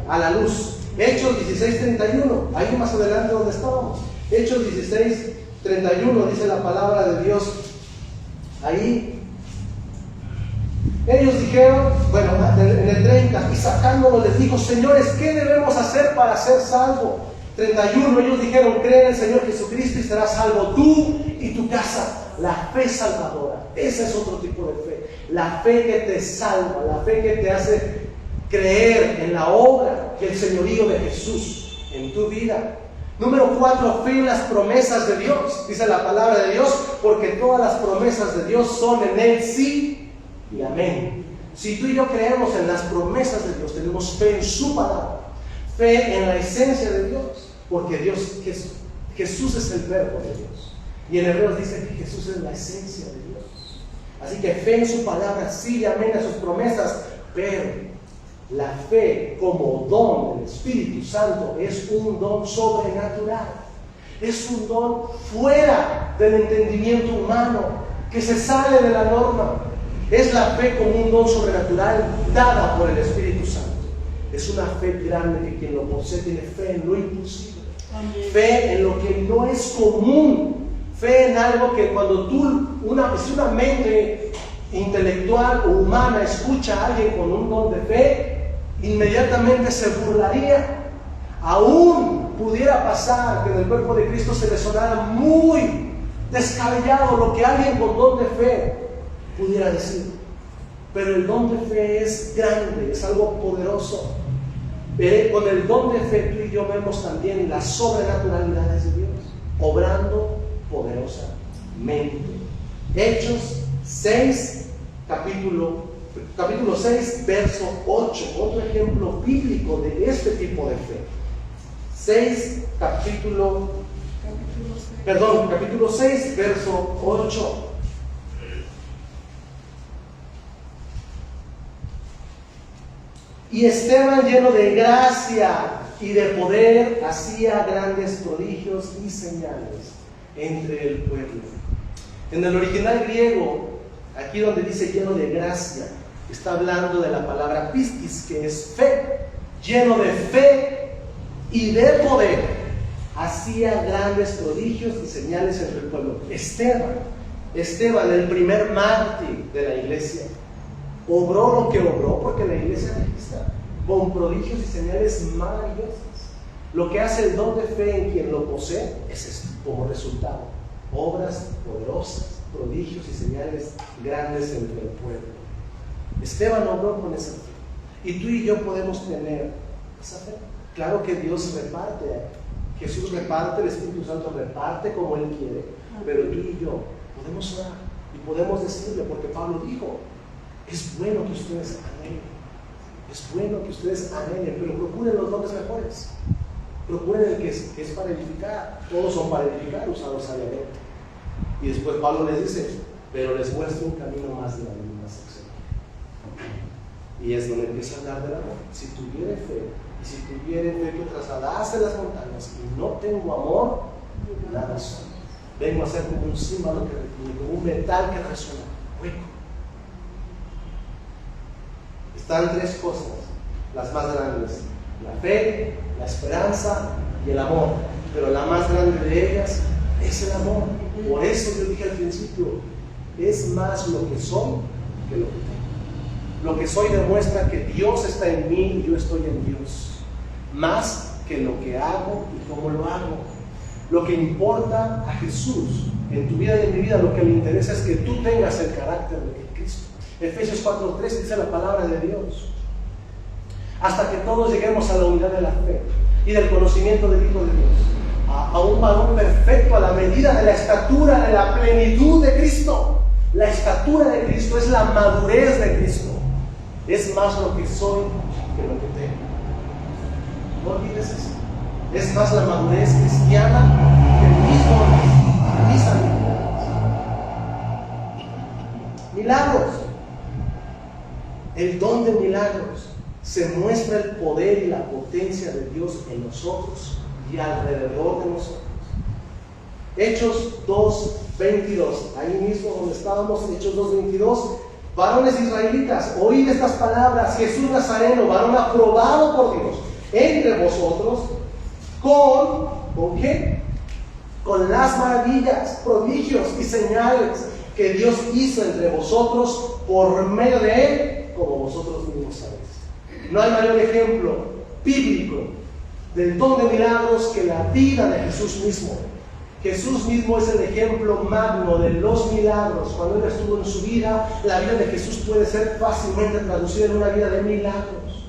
A la luz. Hechos 16:31, ahí más adelante donde estábamos. Hechos 16:31 dice la palabra de Dios. Ahí ellos dijeron, bueno, en el 30, y sacándolo les dijo: señores, ¿qué debemos hacer para ser salvos? 31, ellos dijeron: cree en el Señor Jesucristo y serás salvo tú y tu casa. La fe salvadora, ese es otro tipo de fe. La fe que te salva, la fe que te hace creer en la obra y el señorío de Jesús en tu vida. Número 4, fe en las promesas de Dios. Dice la palabra de Dios: porque todas las promesas de Dios son en Él sí y amén. Si tú y yo creemos en las promesas de Dios, tenemos fe en su palabra, fe en la esencia de Dios, porque Jesús es el verbo de Dios. Y en Hebreos dice que Jesús es la esencia de Dios. Así que fe en su palabra, sí y amén a sus promesas, pero la fe como don del Espíritu Santo es un don sobrenatural. Es un don fuera del entendimiento humano, que se sale de la norma. Es la fe como un don sobrenatural dada por el Espíritu Santo. Es una fe grande que quien lo posee tiene fe en lo imposible. Amén. Fe en lo que no es común. Fe en algo que cuando si una mente intelectual o humana escucha a alguien con un don de fe, inmediatamente se burlaría. Aún pudiera pasar que en el cuerpo de Cristo se le sonara muy descabellado lo que alguien con don de fe pudiera decir. Pero el don de fe es grande, es algo poderoso. Con el don de fe tú y yo vemos también las sobrenaturalidades de Dios obrando poderosamente. Hechos 6, capítulo 6, verso 8, otro ejemplo bíblico de este tipo de fe. Capítulo 6, verso 8. Y Esteban, lleno de gracia y de poder, hacía grandes prodigios y señales entre el pueblo. En el original griego, aquí donde dice lleno de gracia, está hablando de la palabra pistis, que es fe. Lleno de fe y de poder, hacía grandes prodigios y señales entre el pueblo. Esteban, el primer mártir de la iglesia, obró lo que obró porque la iglesia necesita, con prodigios y señales maravillosas. Lo que hace el don de fe en quien lo posee es esto, como resultado: obras poderosas, prodigios y señales grandes entre el pueblo. Esteban obró con esa fe, y tú y yo podemos tener esa fe. Claro que Dios reparte, Jesús reparte, el Espíritu Santo reparte como Él quiere, pero tú y yo podemos orar y podemos decirle, porque Pablo dijo: es bueno que ustedes anhelen, es bueno que ustedes anhelen, pero procuren los dones mejores, procuren el que es para edificar. Todos son para edificar, usados sabiamente. Y después Pablo les dice: pero les muestro un camino más grande y más excelente. Y es donde empieza a hablar del amor. Si tuviere fe, y si tuviere fe que trasladase las montañas, y no tengo amor, nada soy. Vengo a ser como un címbalo que retumba, como un metal que resuena, hueco. Están tres cosas, las más grandes: la fe, la esperanza y el amor. Pero la más grande de ellas es el amor. Por eso yo dije al principio: es más lo que soy que lo que tengo. Lo que soy demuestra que Dios está en mí y yo estoy en Dios, más que lo que hago y cómo lo hago. Lo que importa a Jesús en tu vida y en mi vida, lo que le interesa es que tú tengas el carácter de Cristo. Efesios 4:3 dice la palabra de Dios: hasta que todos lleguemos a la unidad de la fe y del conocimiento del Hijo de Dios, a un varón perfecto, a la medida de la estatura de la plenitud de Cristo. La estatura de Cristo es la madurez de Cristo. Es más lo que soy que lo que tengo. No olvides eso. Es más la madurez cristiana que mis habilidades. Milagros. El don de milagros se muestra el poder y la potencia de Dios en nosotros y alrededor de nosotros. Hechos 2:22, ahí mismo donde estábamos, Hechos 2:22. Varones israelitas, oíd estas palabras: Jesús Nazareno, varón aprobado por Dios entre vosotros, ¿con qué? Con las maravillas, prodigios y señales que Dios hizo entre vosotros por medio de Él, como vosotros mismos sabéis. No hay mayor ejemplo bíblico del don de milagros que la vida de Jesús mismo. Jesús mismo es el ejemplo magno de los milagros. Cuando Él estuvo en su vida, la vida de Jesús puede ser fácilmente traducida en una vida de milagros.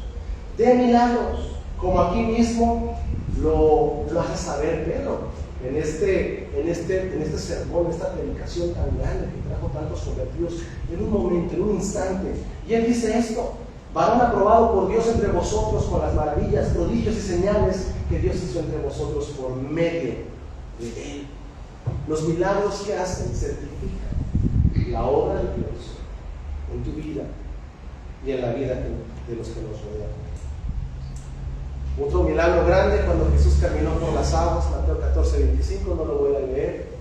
De milagros. Como aquí mismo lo hace saber Pedro en este sermón, esta predicación tan grande que trajo tantos convertidos en un momento, en un instante. Y Él dice esto: varón aprobado por Dios entre vosotros con las maravillas, prodigios y señales que Dios hizo entre vosotros por medio de Él. Los milagros que hacen certifican la obra de Dios en tu vida y en la vida de los que nos rodean. Otro milagro grande cuando Jesús caminó por las aguas, Mateo 14:25, no lo voy a leer.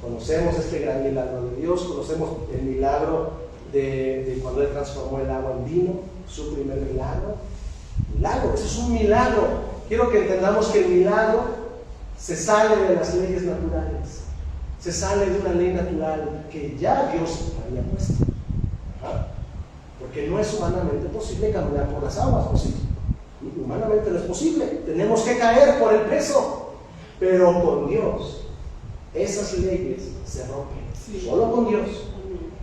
Conocemos este gran milagro de Dios, conocemos el milagro de cuando Él transformó el agua en vino, su primer milagro. Milagro, eso es un milagro. Quiero que entendamos que el milagro se sale de las leyes naturales, se sale de una ley natural que ya Dios había puesto. Porque no es humanamente posible caminar por las aguas, ¿o sí? Humanamente no es posible, tenemos que caer por el peso, pero con Dios esas leyes se rompen, solo con Dios,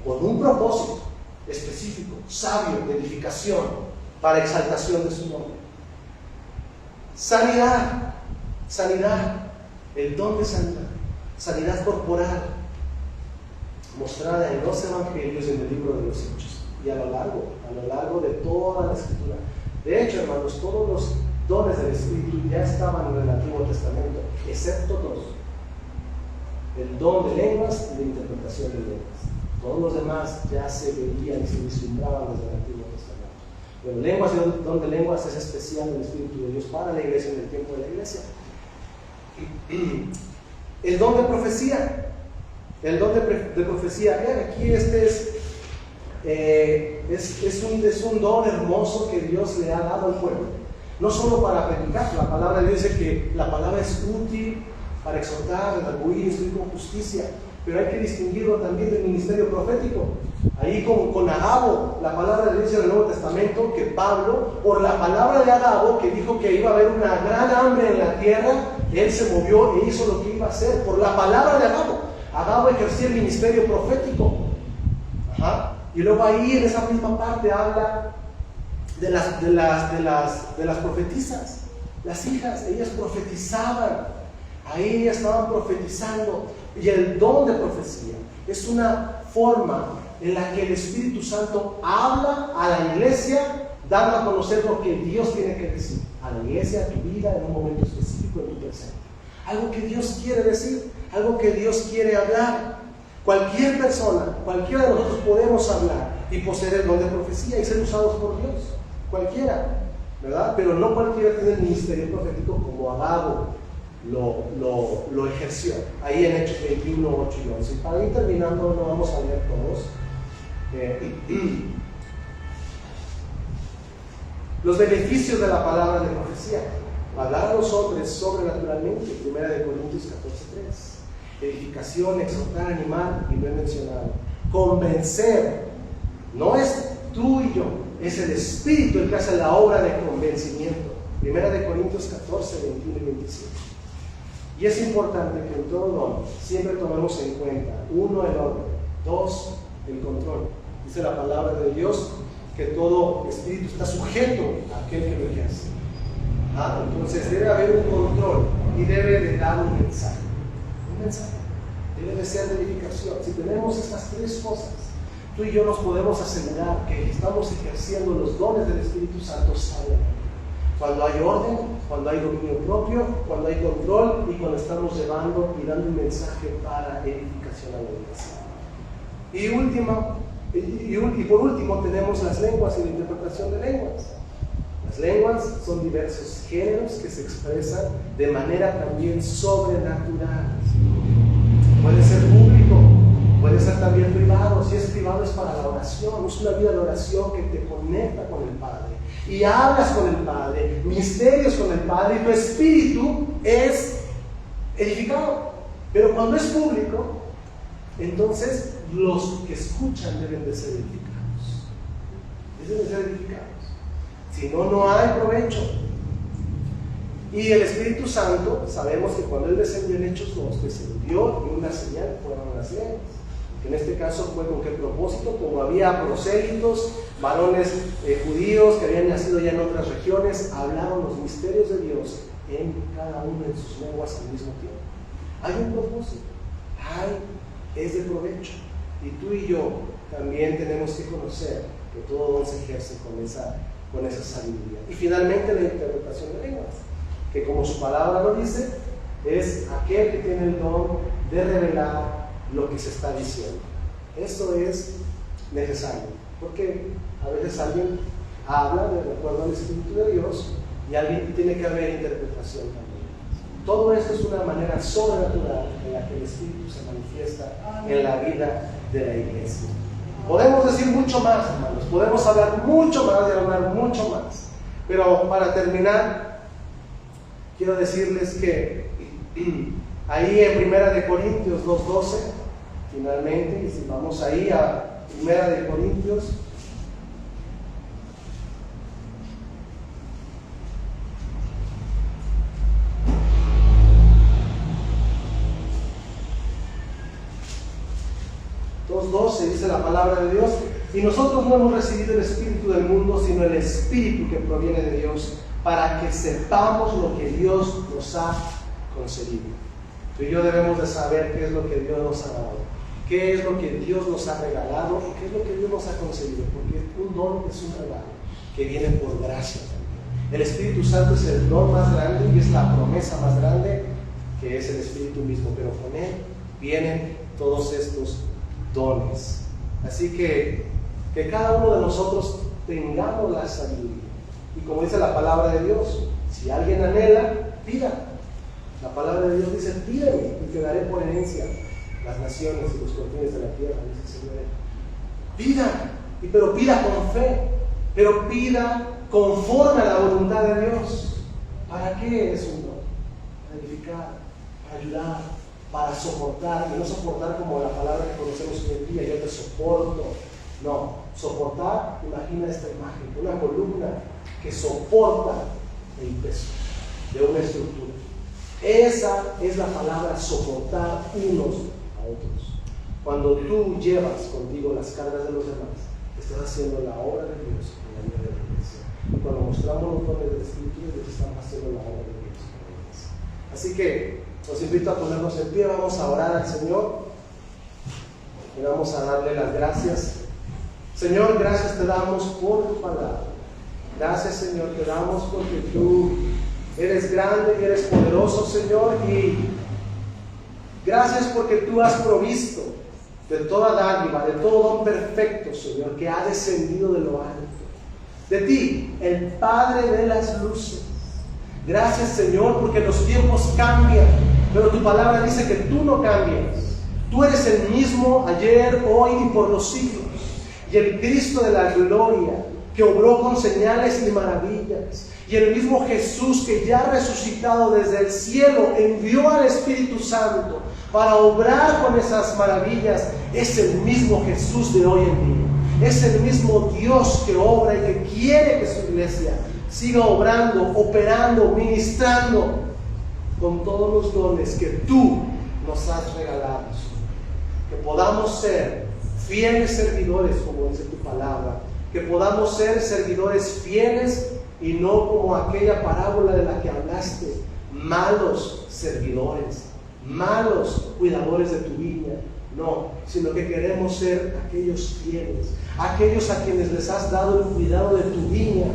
con un propósito específico, sabio, de edificación, para exaltación de su nombre. Sanidad, el don de sanidad corporal, mostrada en los evangelios y en el libro de los Hechos, y a lo largo de toda la Escritura. De hecho, hermanos, todos los dones del Espíritu ya estaban en el Antiguo Testamento, excepto dos: el don de lenguas y la interpretación de lenguas. Todos los demás ya se veían y se vislumbraban desde el Antiguo Testamento. Pero lenguas y el don de lenguas es especial del Espíritu de Dios para la iglesia en el tiempo de la iglesia. El don de profecía. El don de profecía. Vean, aquí es un don hermoso que Dios le ha dado al pueblo. No solo para predicar, la palabra de Dios dice que la palabra es útil para exhortar, redarguir, instruir con justicia, pero hay que distinguirlo también del ministerio profético. Ahí con Agabo, la palabra de Dios en el Nuevo Testamento, que Pablo, por la palabra de Agabo, que dijo que iba a haber una gran hambre en la tierra, él se movió e hizo lo que iba a hacer, por la palabra de Agabo. Agabo ejercía el ministerio profético. Y luego ahí en esa misma parte habla de las profetisas, las hijas, ellas profetizaban, ahí ellas estaban profetizando. Y el don de profecía es una forma en la que el Espíritu Santo habla a la iglesia, dando a conocer lo que Dios tiene que decir a la iglesia, a tu vida, en un momento específico en tu presente. Algo que Dios quiere decir, algo que Dios quiere hablar. Cualquier persona, cualquiera de nosotros podemos hablar y poseer el don de profecía y ser usados por Dios. Cualquiera, ¿verdad? Pero no cualquiera tiene el ministerio profético como Agabo lo ejerció. Ahí en Hechos 21, 8 y 11. Y para ir terminando, no vamos a leer todos. Los beneficios de la palabra de profecía. Hablar a los hombres sobrenaturalmente. 1 Corintios 14:3. Edificación, exhortar, animar, y no he mencionado. Convencer. No es tú y yo, es el Espíritu el que hace la obra de convencimiento. 1 Corintios 14, 21 y 27. Y es importante que en todo don siempre tomemos en cuenta, uno, el orden, dos, el control. Dice la palabra de Dios que todo espíritu está sujeto a aquel que lo ejerce. Entonces debe haber un control y debe de dar un mensaje. Un mensaje. Debe de ser de edificación. Si tenemos estas tres cosas, tú y yo nos podemos asegurar que estamos ejerciendo los dones del Espíritu Santo sabiamente. Cuando hay orden, cuando hay dominio propio, cuando hay control y cuando estamos llevando y dando un mensaje para edificación a la iglesia. Y por último tenemos las lenguas y la interpretación de lenguas. Las lenguas son diversos géneros que se expresan de manera también sobrenatural. Puede ser público, puede ser también privado. Si es privado es para la oración, es una vida de oración que te conecta con el Padre y hablas con el Padre, misterios con el Padre, y tu espíritu es edificado. Pero cuando es público, entonces los que escuchan deben de ser edificados. Deben de ser edificados. Si no, no hay provecho. Y el Espíritu Santo, sabemos que cuando Él descendió en Hechos 2, descendió y una señal fueron las lenguas. En este caso fue con qué propósito, como había prosélitos, varones judíos que habían nacido ya en otras regiones, hablaron los misterios de Dios en cada uno de sus lenguas al mismo tiempo. Hay un propósito, es de provecho. Y tú y yo también tenemos que conocer que todo don se ejerce con esa sabiduría. Y finalmente la interpretación de lenguas, que como su palabra lo dice, es aquel que tiene el don de revelar lo que se está diciendo. Eso es necesario, porque a veces alguien habla de acuerdo al Espíritu de Dios y alguien tiene que haber interpretación también. Todo esto es una manera sobrenatural en la que el Espíritu se manifiesta en la vida de la iglesia. Podemos decir mucho más, hermanos, podemos hablar mucho más y hablar mucho más, pero para terminar quiero decirles que ahí en 1 Corintios 2:12, finalmente, y si vamos ahí a 1 Corintios, dice la palabra de Dios: y nosotros no hemos recibido el espíritu del mundo, sino el espíritu que proviene de Dios, para que sepamos lo que Dios nos ha concedido. Tú y yo debemos de saber qué es lo que Dios nos ha dado, qué es lo que Dios nos ha regalado y qué es lo que Dios nos ha concedido, porque un don es un regalo que viene por gracia también. El Espíritu Santo es el don más grande y es la promesa más grande, que es el Espíritu mismo, pero con él vienen todos estos dones. Así que cada uno de nosotros tengamos la sabiduría. Y como dice la palabra de Dios, si alguien anhela, pida. La palabra de Dios dice: pídeme y te daré por herencia las naciones y los confines de la tierra, dice el Señor. Pida, pero pida con fe, pero pida conforme a la voluntad de Dios. ¿Para qué es un don? Para edificar, para ayudar, para soportar, y no soportar como la palabra que conocemos hoy en día: yo te soporto. No, soportar, imagina esta imagen, una columna que soporta el peso de una estructura. Esa es la palabra soportar unos a otros. Cuando tú llevas contigo las cargas de los demás, estás haciendo la obra de Dios en la vida de la iglesia. Y cuando mostramos los dones del Espíritu de Dios, estamos haciendo la obra de Dios en la iglesia. Así que los invito a ponernos en pie, vamos a orar al Señor y vamos a darle las gracias. Señor, gracias te damos por tu palabra. Gracias, Señor, te damos porque tú eres grande y eres poderoso, Señor, y gracias porque tú has provisto de toda dádiva, de todo don perfecto, Señor, que ha descendido de lo alto. De ti, el Padre de las luces. Gracias, Señor, porque los tiempos cambian, pero tu palabra dice que tú no cambias. Tú eres el mismo ayer, hoy y por los siglos. Y el Cristo de la gloria, que obró con señales y maravillas, y el mismo Jesús, que ya resucitado desde el cielo, envió al Espíritu Santo para obrar con esas maravillas, es el mismo Jesús de hoy en día. Es el mismo Dios que obra y que quiere que su iglesia siga obrando, operando, ministrando con todos los dones que tú nos has regalado. Que podamos ser fieles servidores, como dice tu palabra, que podamos ser servidores fieles y no como aquella parábola de la que hablaste, malos servidores, malos cuidadores de tu viña. No, sino que queremos ser aquellos fieles, aquellos a quienes les has dado el cuidado de tu viña,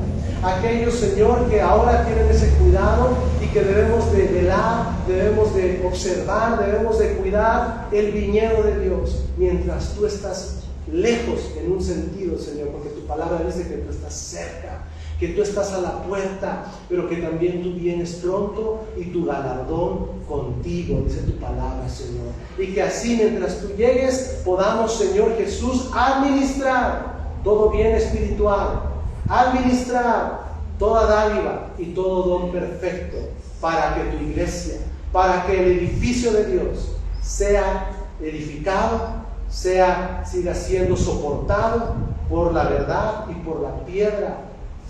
aquellos, Señor, que ahora tienen ese cuidado y que debemos de velar, debemos de observar, debemos de cuidar el viñedo de Dios, mientras tú estás lejos en un sentido, Señor, porque tu palabra dice que tú estás cerca, que tú estás a la puerta, pero que también tú vienes pronto y tu galardón contigo, dice tu palabra, Señor. Y que así, mientras tú llegues, podamos, Señor Jesús, administrar todo bien espiritual, administrar toda dádiva y todo don perfecto para que tu iglesia, para que el edificio de Dios sea edificado, siga siendo soportado por la verdad y por la piedra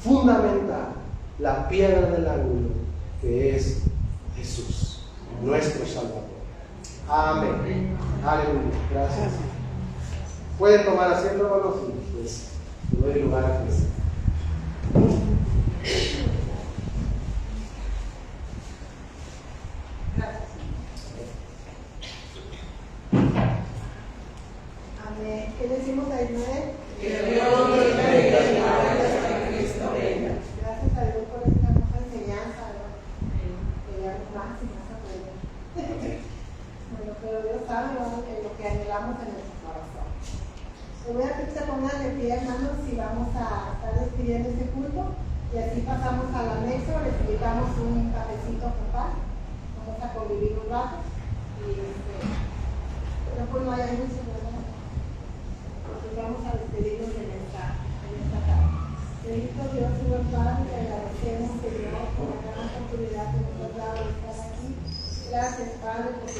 fundamental, la piedra del ángulo, que es Jesús, nuestro Salvador. Amén. Aleluya. Gracias. Pueden tomar asiento, hermanos, y pues le doy lugar a Cristo. Gracias. Amén. ¿Qué decimos a Israel? Que Dios bendiga a Cristo venga. Gracias a Dios por esta hermosa enseñanza, ¿verdad? Que ya más y más aprender. Bueno, pero Dios llevamos en nuestro corazón. Les voy a pedir que se pongan de pie, hermanos, y vamos a estar despidiendo este culto. Y así pasamos al anexo, les invitamos un cafecito a papá. Vamos a convivir un rato. Y pero pues no hay anuncio, ¿verdad? Porque vamos a despedirnos en esta tarde. Bendito Dios y buen Padre, te agradecemos, Señor, por la gran oportunidad que nos has dado de estar aquí. Gracias, Padre, por